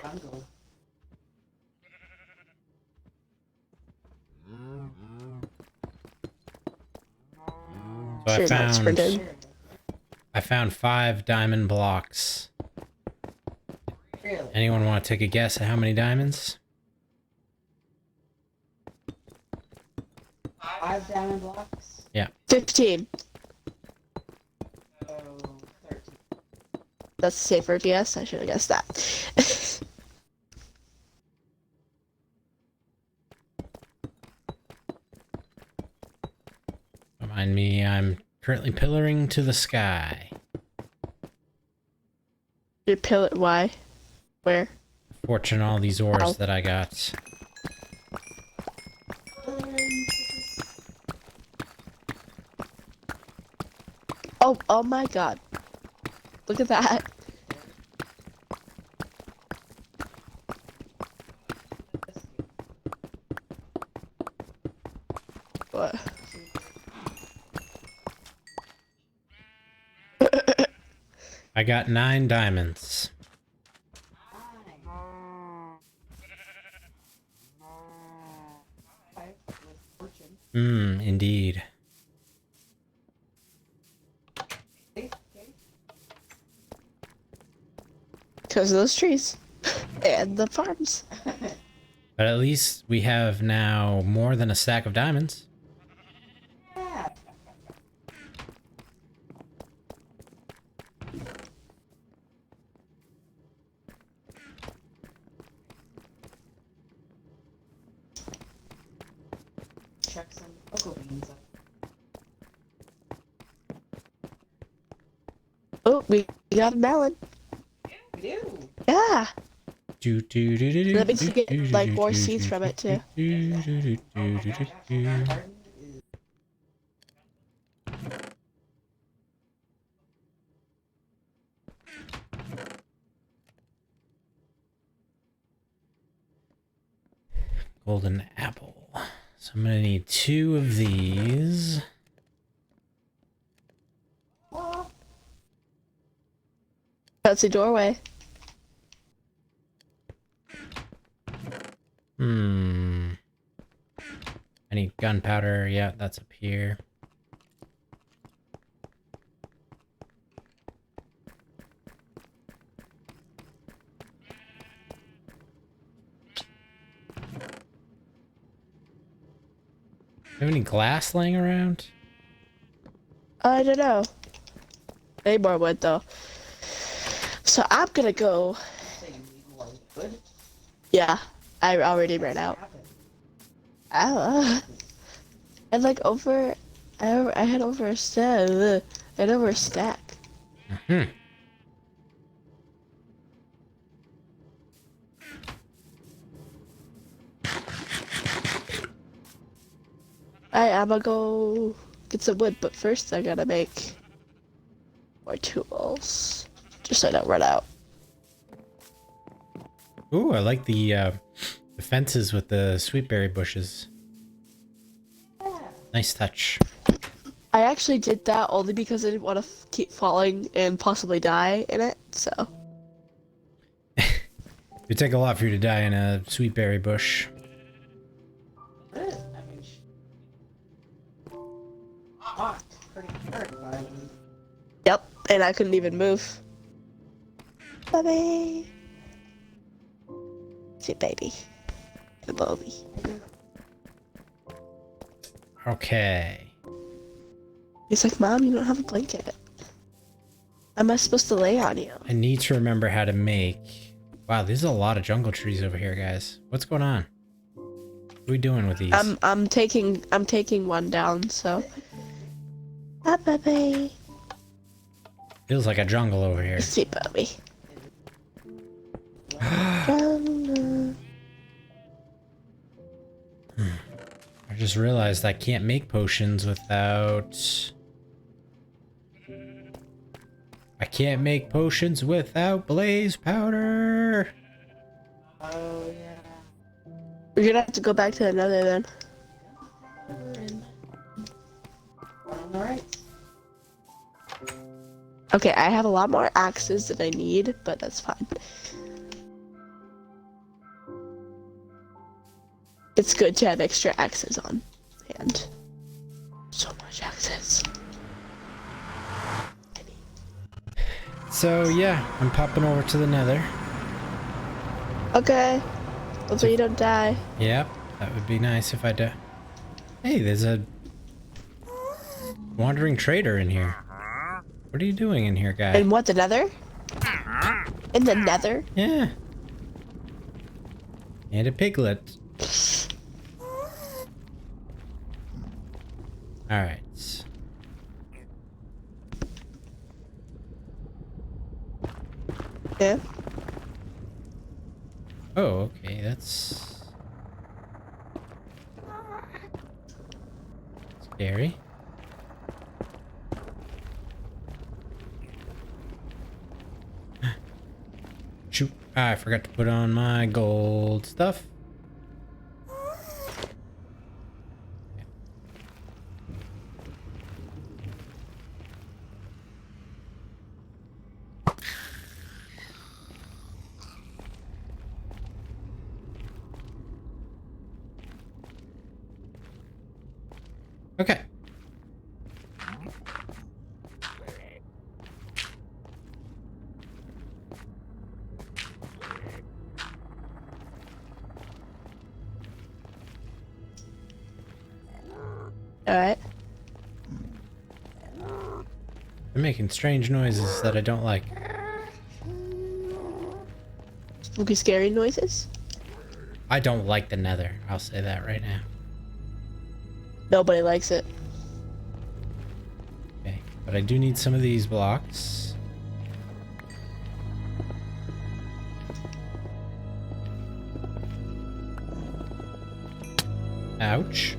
So She's not sprinting. I found 5 diamond blocks. Really? Anyone want to take a guess at how many diamonds? 5 diamond blocks? Yeah. 15. So 13. That's a safer guess. I should have guessed that. Remind me, I'm currently pillaring to the sky. Your pillar. Why? Where? Fortune all these ores Ow. that I got. Oh my god. Look at that. What? I got 9 diamonds. Indeed. Because of those trees. And the farms. But at least we have now more than a stack of diamonds. Yeah. Chuck some cocoa beans up. Oh, we got a melon. We do. Yeah. That That means you get, like, more seeds from it, too. Golden apple. So I'm gonna need 2 of these. That's a doorway. gunpowder. Yeah, that's up here. Have any glass laying around? I don't know. Any more wood though. So I'm gonna go. Say you need more wood. Yeah, I already ran out. And like over, I had over a stack. I had over a stack. Hmm. I'm gonna go get some wood, but first I gotta make more tools, just so I don't run out. Ooh, I like the fences with the sweetberry bushes. Nice touch. I actually did that only because I didn't want to keep falling and possibly die in it. So It'd take a lot for you to die in a sweetberry bush. I mean, pretty terrifying. yep, and I couldn't even move. Baby, sweet baby, the baby. Okay. He's like, Mom, you don't have a blanket. Am I supposed to lay on you? I need to remember how to make... Wow, there's a lot of jungle trees over here, guys. What's going on? What are we doing with these? I'm taking one down. So, ah, baby, Feels like a jungle over here. sweet baby. I just realized I can't make potions without... I can't make potions without blaze powder. Oh yeah. We're gonna have to go back to the nether then. Alright. Okay, I have a lot more axes than I need, but that's fine. It's good to have extra axes on hand. So much axes. So yeah, I'm popping over to the nether. Okay. Hopefully you don't die. Yep, that would be nice if I die. Hey, there's a wandering trader in here. What are you doing in here, guy? In what, the nether? In the nether? Yeah. And a piglet. Alright. Yeah. Oh, okay, that's... scary. Shoot. Ah, I forgot to put on my gold stuff. Okay. Alright. They're making strange noises that I don't like. Spooky, scary noises? I don't like the nether. I'll say that right now. Nobody likes it. Okay, but I do need some of these blocks. Ouch.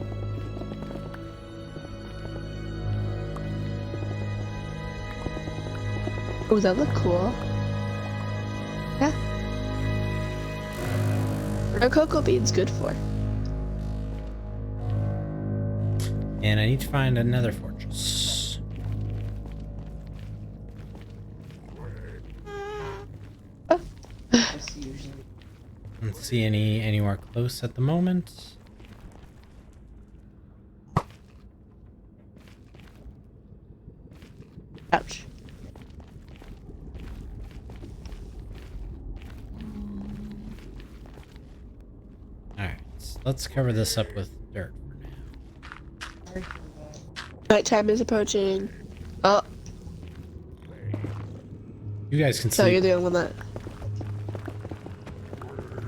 Oh, that look cool. Yeah. What are cocoa beans good for? And I need to find another fortress. That's usually. Don't see anywhere close at the moment. Ouch. Alright, so let's cover this up with dirt for now. Nighttime is approaching. Oh, You guys can so you're see. the only one that.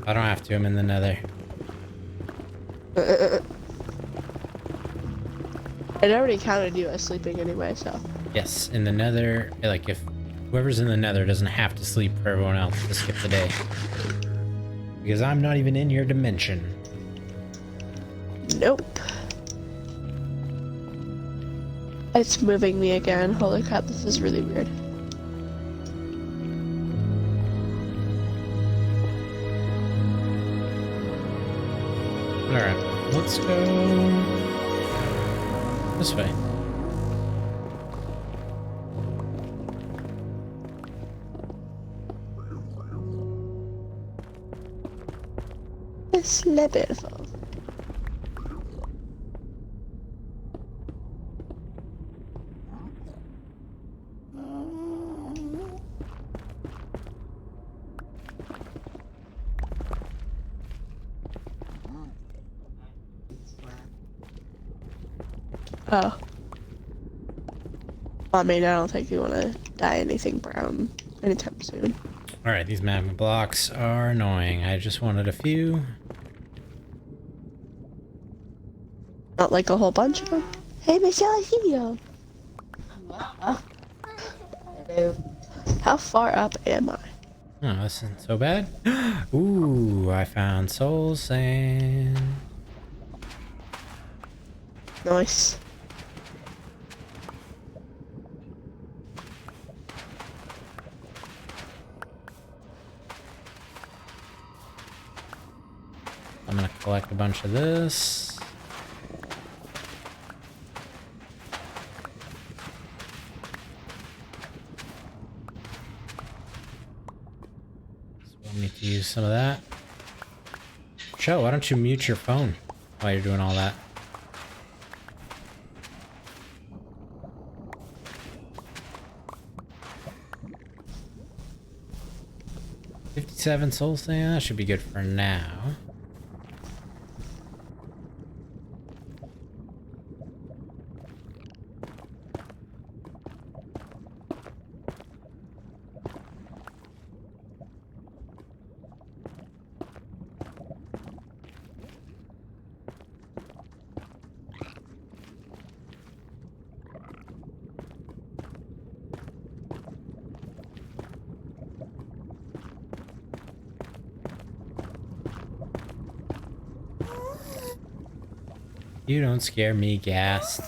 I don't have to, I'm in the nether. It already counted you as sleeping anyway, so. Yes, in the nether, like if whoever's in the nether doesn't have to sleep for everyone else to skip the day. Because I'm not even in your dimension. Nope. It's moving me again. Holy crap, this is really weird. Alright, let's go this way. It's beautiful. Oh. I mean, I don't think you want to dye anything brown anytime soon. Alright, these magma blocks are annoying. I just wanted a few. Not like a whole bunch of them. Hey, Michelle, I see you. Hello. How far up am I? Oh, this isn't so bad. Ooh, I found soul sand. Nice. I'm gonna collect a bunch of this. So we'll need to use some of that. Cho, why don't you mute your phone while you're doing all that? $57 soul sand, that should be good for now. You don't scare me, Ghast.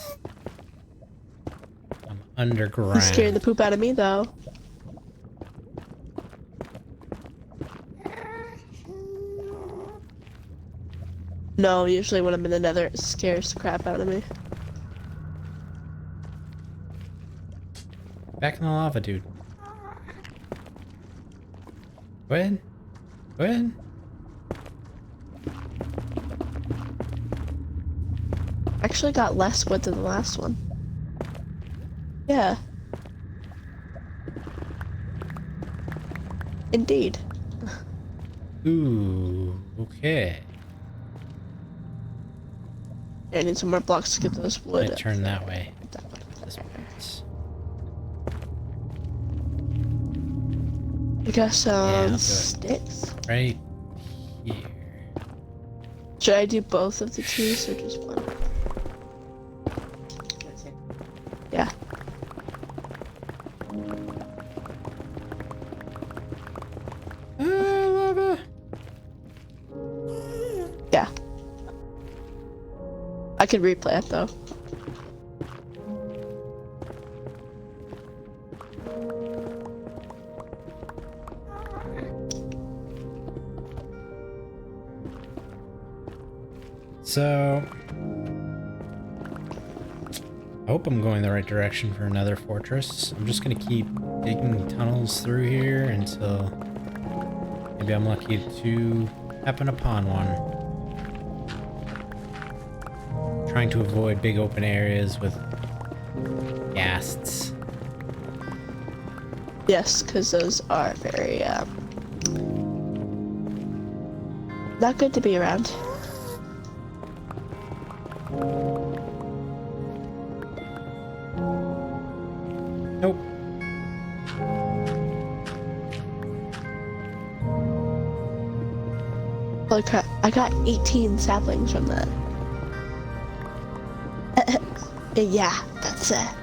I'm underground. You scared the poop out of me, though. No, usually when I'm in the nether, it scares the crap out of me. Back in the lava, dude. Go ahead. Go ahead. Actually got less wood than the last one. Yeah. Indeed. Ooh, okay. I need some more blocks to get those wood. I turn that way. That way. This place. I got some I'll do it. sticks. Right here. Should I do both of the trees or just one? Yeah. Lava. Yeah. I could replay it though. So, I hope I'm going the right direction for another fortress. I'm just gonna keep digging tunnels through here until maybe I'm lucky to happen upon one. Trying to avoid big open areas with ghasts. Yes, because those are very, not good to be around. Nope. Holy crap, I got 18 saplings from that. Yeah, that's wow.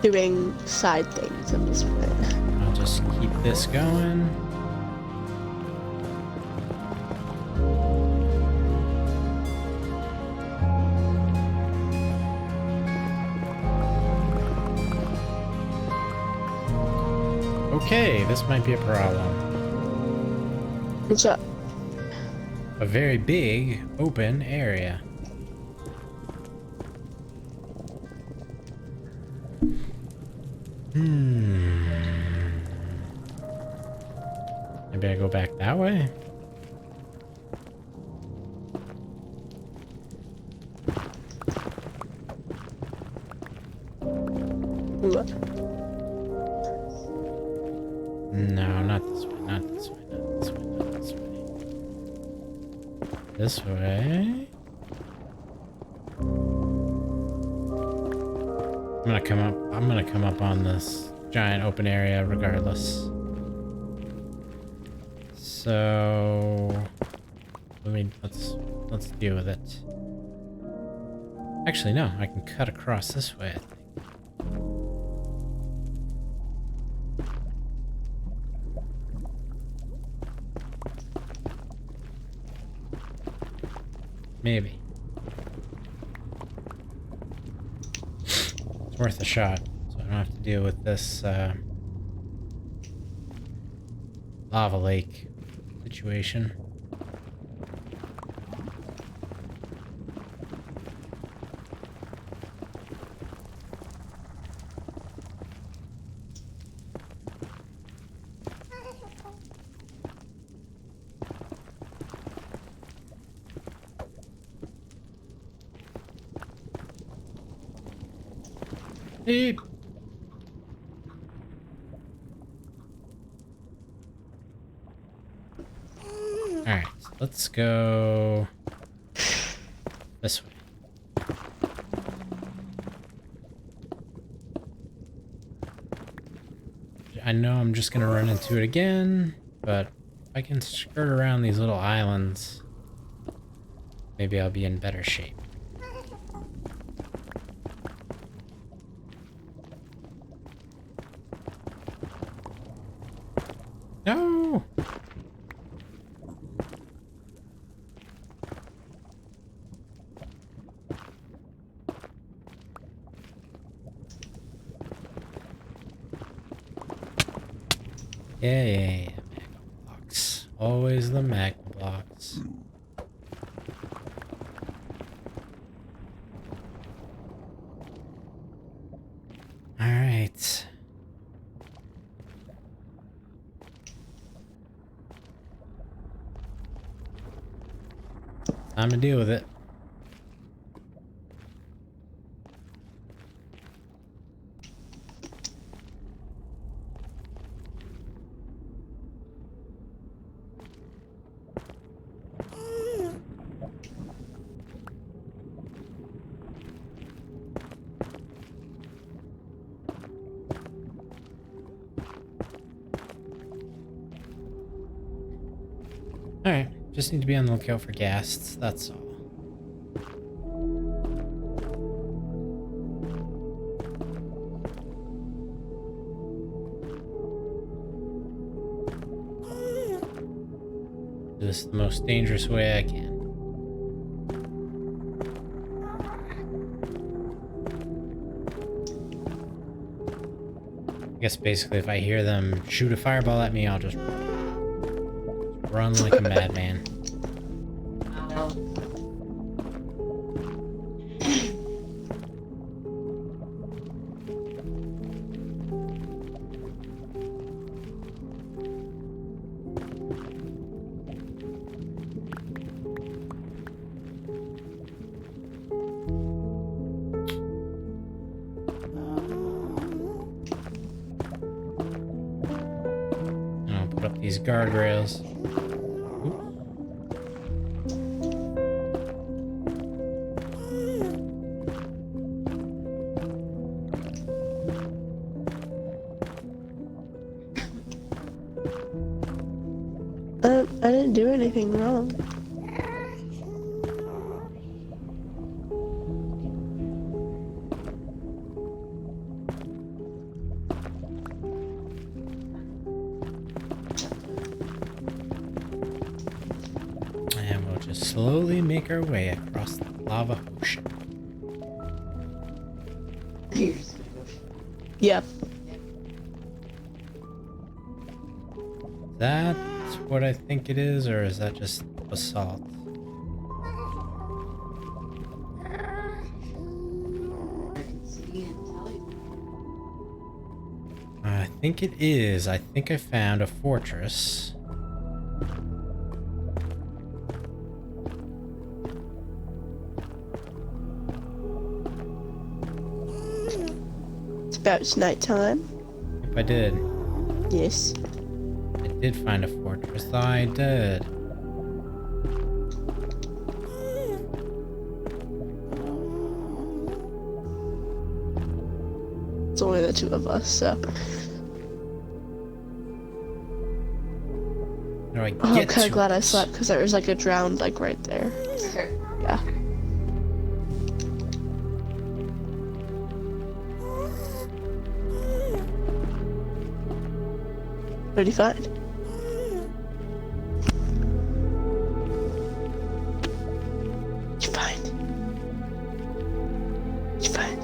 Doing side things at this point. I'll just keep this going. Okay, this might be a problem. What's up? A very big open area. Maybe I go back that way? What? No, not this way, not this way, not this way, not this way. This way? I'm gonna come up on this giant open area regardless. So let's deal with it. Actually no, I can cut across this way, I think. Maybe. It's worth a shot, so I don't have to deal with this lava lake situation. Beep. Alright, let's go this way. I know I'm just gonna run into it again, but if I can skirt around these little islands, maybe I'll be in better shape. No! Yeah. Magma blocks. Always the magma blocks. Alright. Time to deal with it. Alright, just need to be on the lookout for ghasts, that's all. Do this the most dangerous way I can. I guess basically if I hear them shoot a fireball at me, I'll just run like a madman. these guardrails. I didn't do anything wrong. And we'll just slowly make our way across the lava ocean. You're just gonna go Yep. That's what I think it is, or is that just basalt? I can see and tell you. I think it is. I think I found a fortress. It's about nighttime. If I did. Yes. I did find a fortress. I did. It's only the two of us, so. How do I Oh, I'm get kind to of glad I it? slept because there was like a drowned like right there. Yeah. What did you find? What'd you find? What'd you find?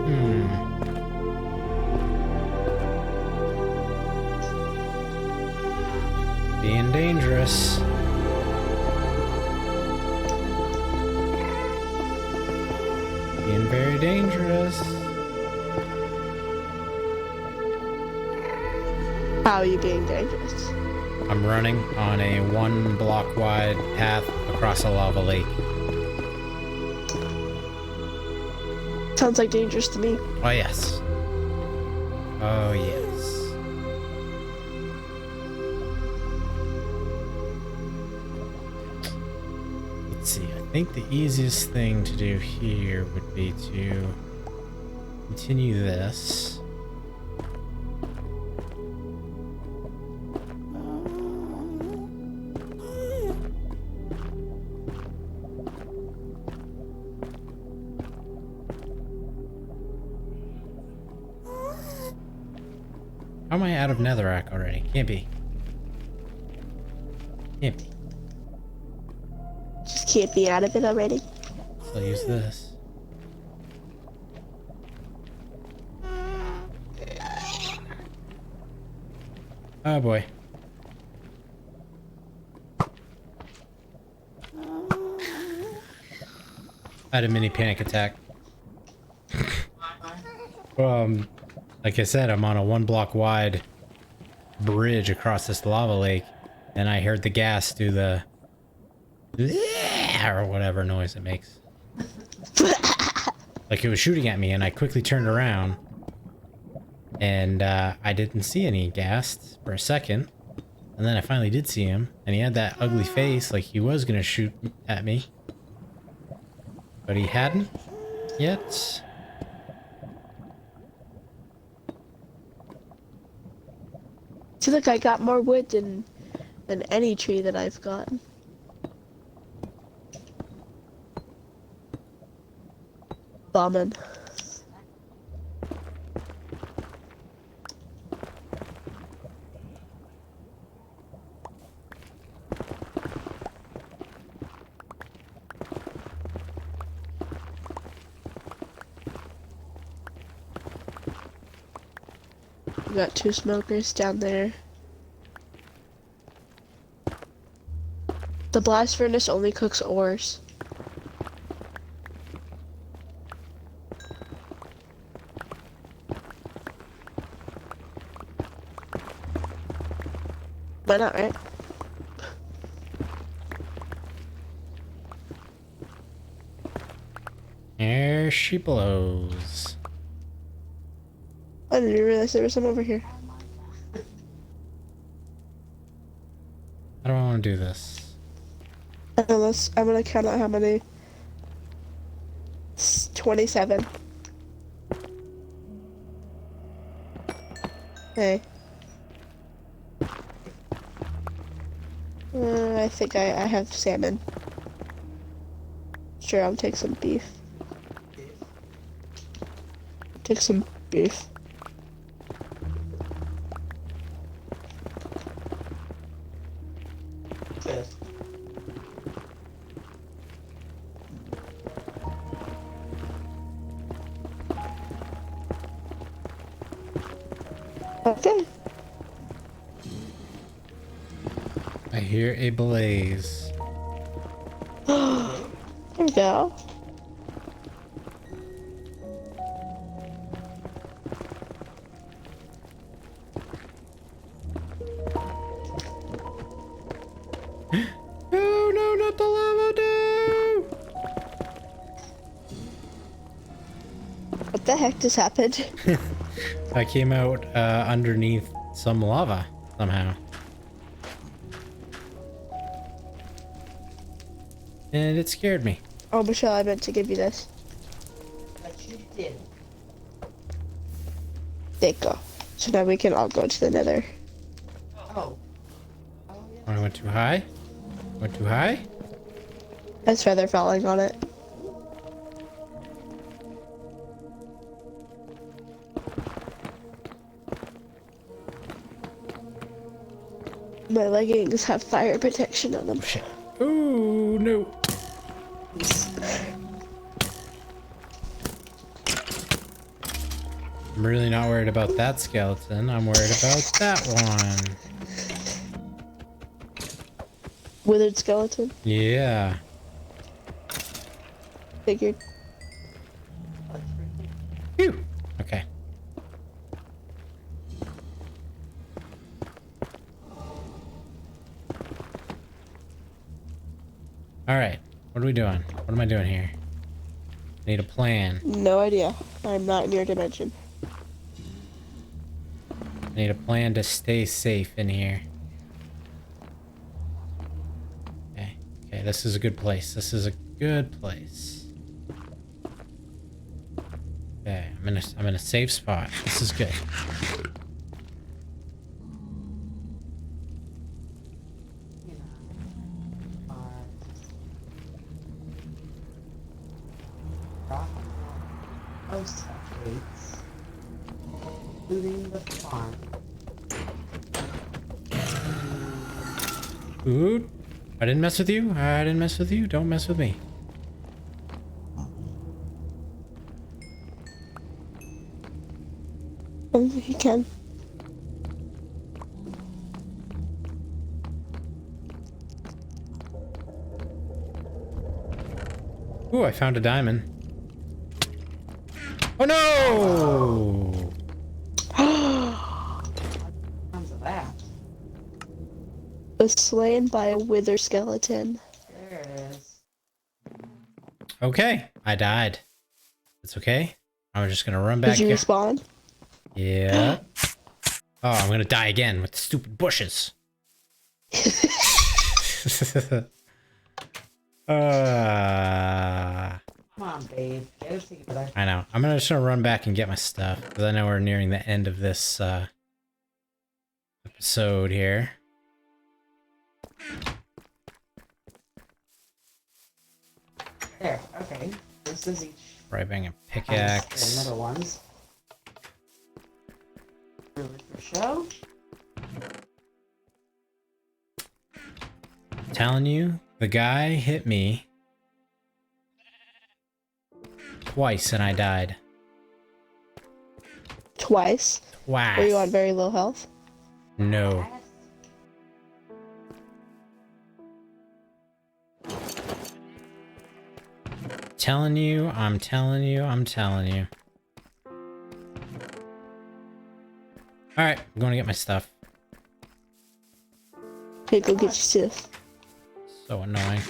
Hmm. Being dangerous. Being very dangerous. How are you being dangerous? I'm running on a 1 block wide path across a lava lake. Sounds like dangerous to me. Oh, yes. Oh, yes. Let's see. I think the easiest thing to do here would be to continue this. How am I out of netherrack already? Can't be. Can't be. Just can't be out of it already. So I'll use this. Oh boy. I had a mini panic attack. Like I said, I'm on a 1 block wide bridge across this lava lake, and I heard the gas do the or whatever noise it makes. Like it was shooting at me, and I quickly turned around, and I didn't see any gas for a second, and then I finally did see him, and he had that ugly face like he was gonna shoot at me, but he hadn't yet. I feel like I got more wood than any tree that I've gotten. Bombing. We got 2 smokers down there. The blast furnace only cooks ores. Why not, right? There she blows. I didn't realize there was some over here. How do I want to do this? Unless I'm gonna count out how many. 27. Hey. I think I have salmon. Sure, I'll take some beef. Take some beef. Yes. Okay. I hear a blaze. There we go. No, no, not the lava, no! What the heck just happened? I came out underneath some lava somehow. And it scared me. Oh, Michelle, I meant to give you this. But you did. There you go. So now we can all go to the nether. Oh. Oh, yeah. I went too high? Went too high? Has feather falling on it. My leggings have fire protection on them. Shit. Oh, no. I'm really not worried about that skeleton. I'm worried about that one. Withered skeleton. Yeah. Figured. Phew. Okay. All right. What are we doing? What am I doing here? Need a plan. No idea. I'm not in your dimension. Need a plan to stay safe in here. Okay. Okay, this is a good place. This is a good place. Okay, I'm in a safe spot. This is good. You know. Rock most updates, including the farm. Food? I didn't mess with you. I didn't mess with you. Don't mess with me. He can. Ooh, I found a diamond. Oh no! Tons of that. Was slain by a wither skeleton. There it is. Okay, I died. It's okay. I'm just gonna run back Did you here. respawn? Yeah. Oh, I'm gonna die again with the stupid bushes. Come on, babe. Get it together. I know. I'm just gonna run back and get my stuff because I know we're nearing the end of this episode here. There. Okay. This is each. Grabbing a The pickaxe. middle ones. Really for show. Telling you, the guy hit me twice and I died. Twice. Twice. Were you on very low health? No. Telling you, I'm telling you, I'm telling you. Alright, I'm going to get my stuff. Okay, go get your stuff. So annoying.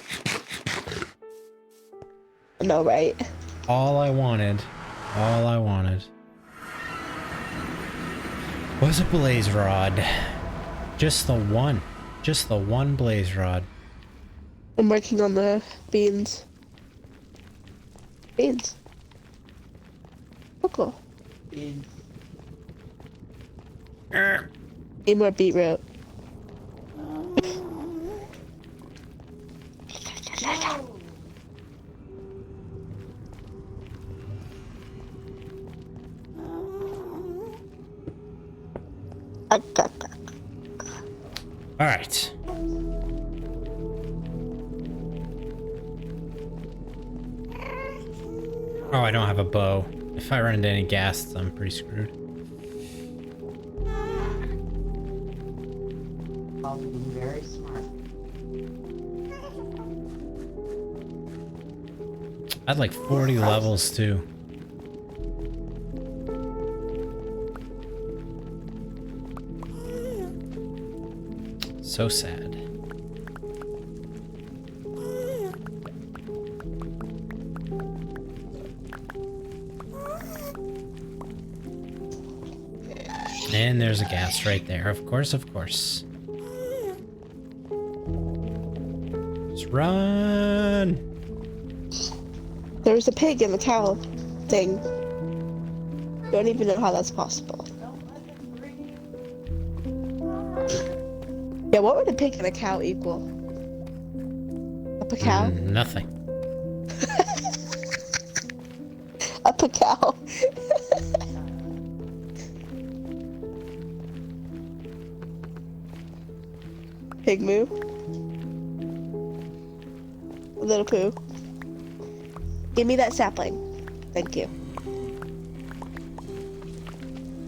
I know, right? All I wanted was a blaze rod. Just the one blaze rod. I'm working on the beans. Beans. Oh, cool. Beans. Need more beetroot. All right. Oh, I don't have a bow. If I run into any ghasts, I'm pretty screwed. I'll be very smart. I had like 40 levels too. So sad. And there's a gas right there. Of course, of course. Just run! There's a pig in the cow thing. Don't even know how that's possible. Yeah, what would a pig and a cow equal? Up a cow? Nothing. Up a cow. Pig moo. A little poo. Give me that sapling. Thank you.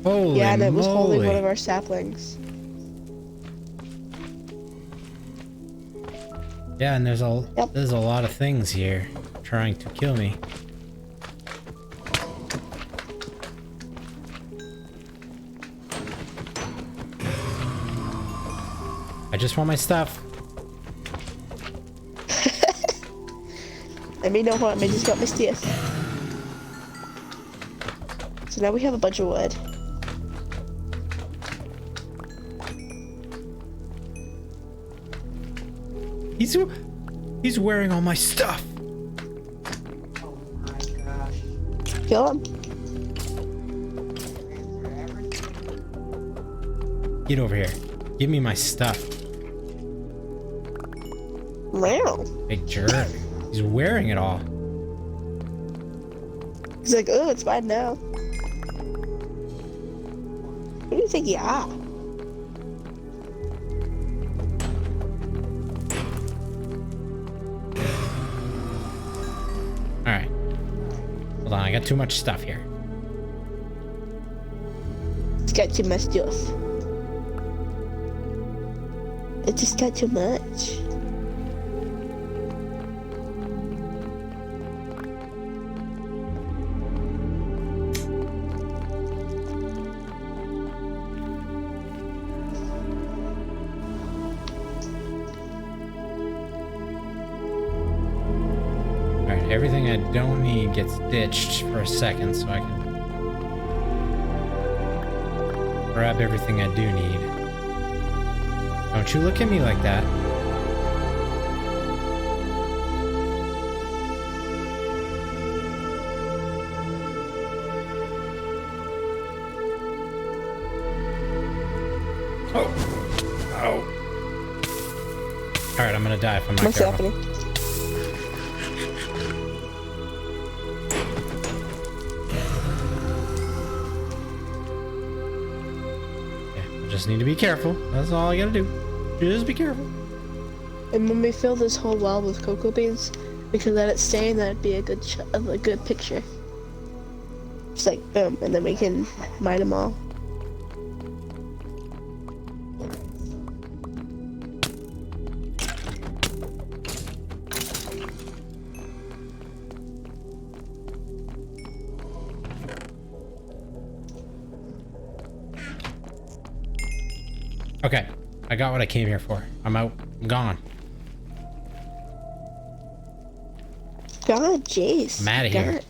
Holy Yeah, and it was holding moly. one of our saplings. Yeah, and there's Yep. a lot of things here trying to kill me. I just want my stuff. Let me know what I just got my stuff. So now we have a bunch of wood. He's wearing all my stuff. Oh my gosh. Kill him. Get over here. Give me my stuff. Wow. Big jerk. He's wearing it all. He's like, oh, it's mine now. Who do you think you are? Alright. Hold on, I got too much stuff here. It's got too much stuff. It just got too much. Alright, everything I don't need gets ditched for a second so I can grab everything I do need. Don't you look at me like that. Oh. Oh. Alright, I'm gonna die if I'm not What's careful. happening? Just need to be careful. That's all I gotta do. Just be careful. And when we fill this whole well with cocoa beans, we can let it stay, and that'd be a good a good picture. Just like boom, and then we can mine them all. Okay. I got what I came here for. I'm out. I'm gone. God, jeez. I'm out of here.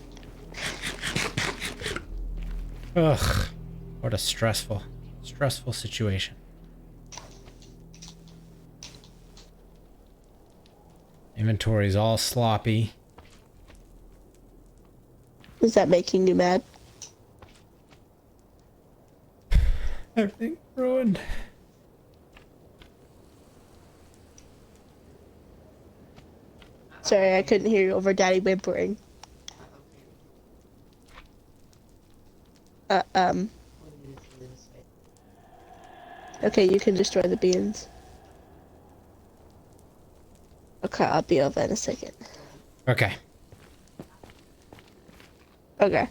Ugh. What a stressful situation. Inventory's all sloppy. Is that making you mad? Everything ruined. Sorry, I couldn't hear you over Daddy whimpering. Okay, you can destroy the beans. Okay, I'll be over in a second. Okay. Okay.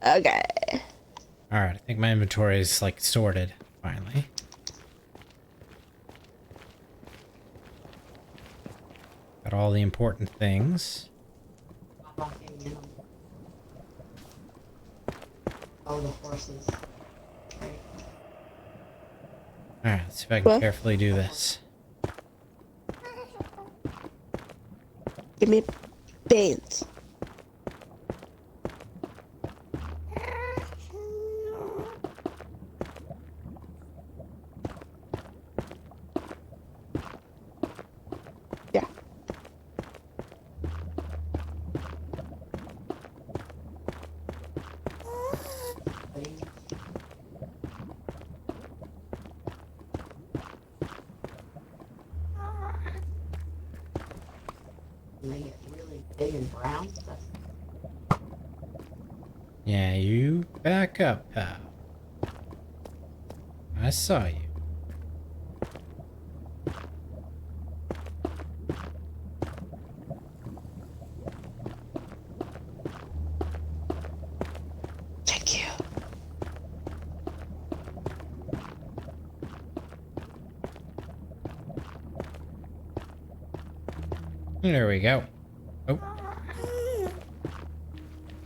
Okay. Alright, I think my inventory is like sorted, finally. Got all the important things. Oh, the horses. Right. Alright, let's see if I can What? carefully do this. Give me beans. Yeah. And they get really big and brown. That's Yeah, you back up, pal. I saw you. Thank you. There we go. Oh.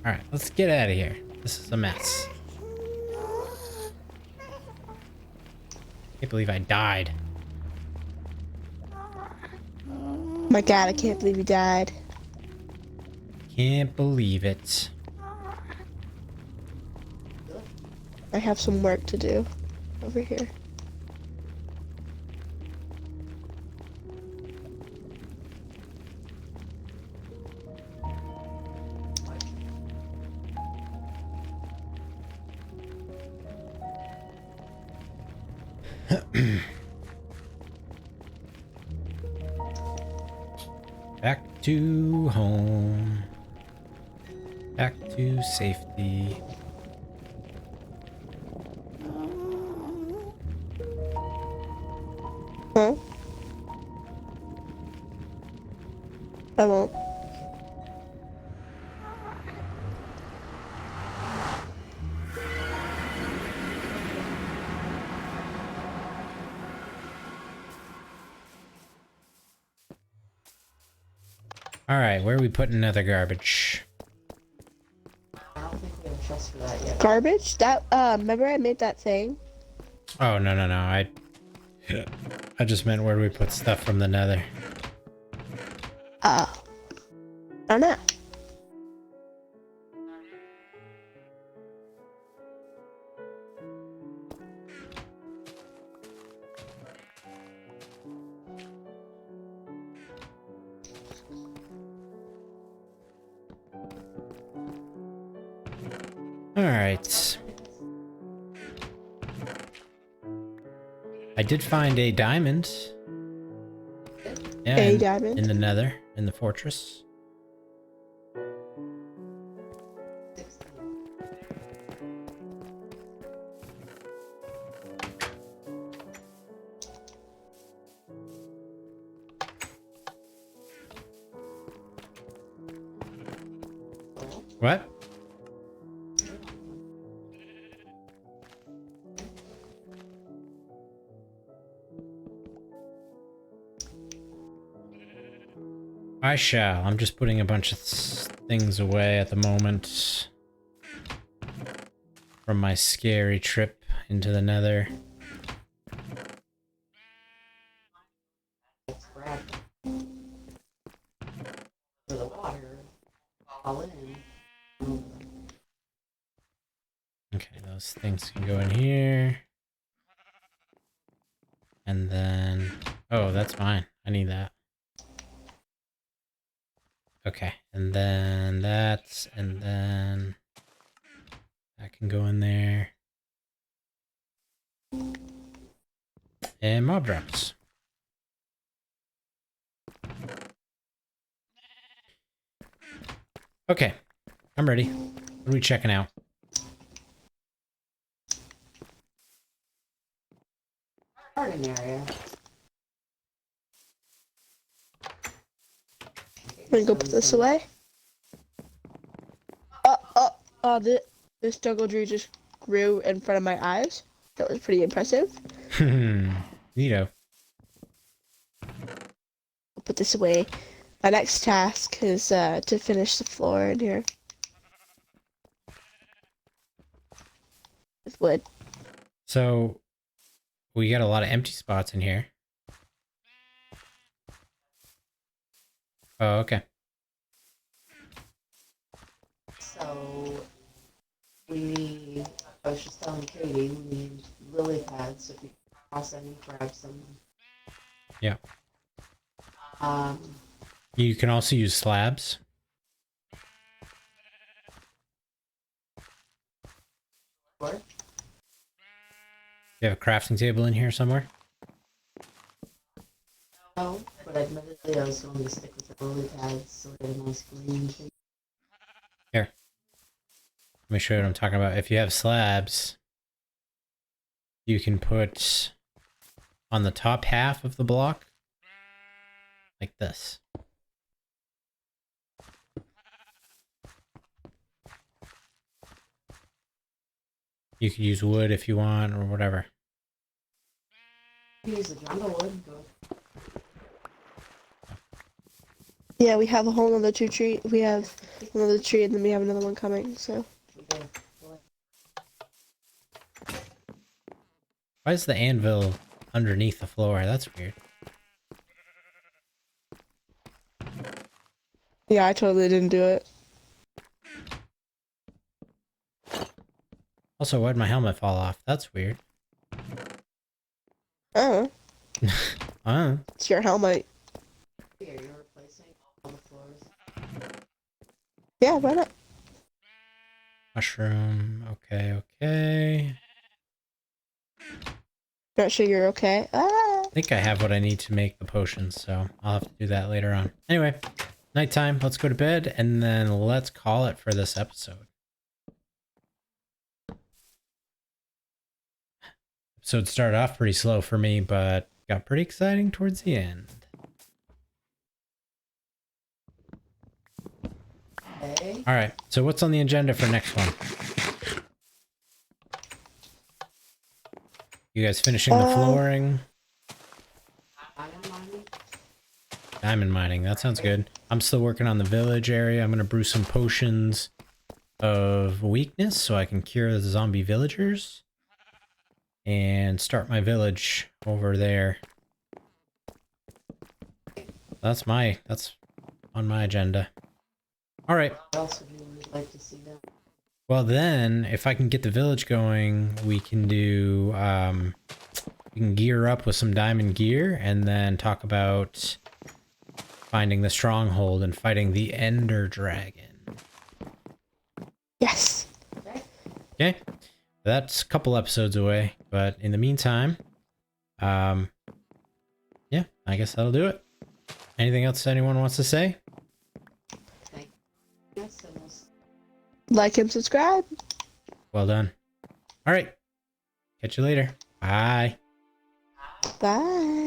Alright, let's get out of here. This is a mess. Can't believe I died. My God, I can't believe you died. Can't believe it. I have some work to do over here. Back to home. Back to safety. Huh? I won't. Alright, where are we putting another garbage? I don't think we have a chest for that yet. Garbage? That, remember I made that thing? Oh, no, no, no. I just meant where do we put stuff from the nether? I don't know. Alright. I did find a diamond. Yeah, A diamond? in the nether, in the fortress. What? I shall. I'm just putting a bunch of things away at the moment from my scary trip into the nether. of the water fall in. Okay, those things can go in here. And then... Oh, that's fine. I need that. Okay, and then that's... And then... That can go in there. And mob drops. Okay, I'm ready. What are we checking out? Garden area. I'm gonna go put this away. This jungle tree just grew in front of my eyes. That was pretty impressive. Neato. I'll put this away. My next task is to finish the floor in here with wood. So, we got a lot of empty spots in here. Oh, okay. So, I was just telling Katie, we need lily pads, so if you can toss any, grab some. Yeah. Um, You can also use slabs. or You have a crafting table in here somewhere? no, but admittedly I was going to stick with the lily pads so we get a nice green thing. Here. Let me show you what I'm talking about. If you have slabs, you can put on the top half of the block, like this. You could use wood if you want, or whatever. Use the jungle wood, good. Yeah, we have a whole other tree. We have another tree, and then we have another one coming. So Why is the anvil underneath the floor? That's weird. yeah, I totally didn't do it. Also, why'd my helmet fall off? That's weird. Oh, it's your helmet. Here, you're replacing all the floors. Yeah, why not? Mushroom. Okay, okay. Not sure you're okay. Ah. I think I have what I need to make the potions, so I'll have to do that later on. Anyway, nighttime. Let's go to bed, and then let's call it for this episode. Episode started off pretty slow for me, but got pretty exciting towards the end. Okay. All right, so what's on the agenda for next one? You guys finishing the flooring? Diamond mining, that sounds good. I'm still working on the village area. I'm gonna brew some potions of weakness so I can cure the zombie villagers. And start my village over there. That's on my agenda. All right. What else would you like to see done? Well then, if I can get the village going, we can do, we can gear up with some diamond gear and then talk about finding the stronghold and fighting the Ender Dragon. Yes. Okay? That's a couple episodes away, but in the meantime, yeah, I guess that'll do it. Anything else anyone wants to say? Yes, and we'll Like and subscribe. Well done. All right. Catch you later. Bye. Bye.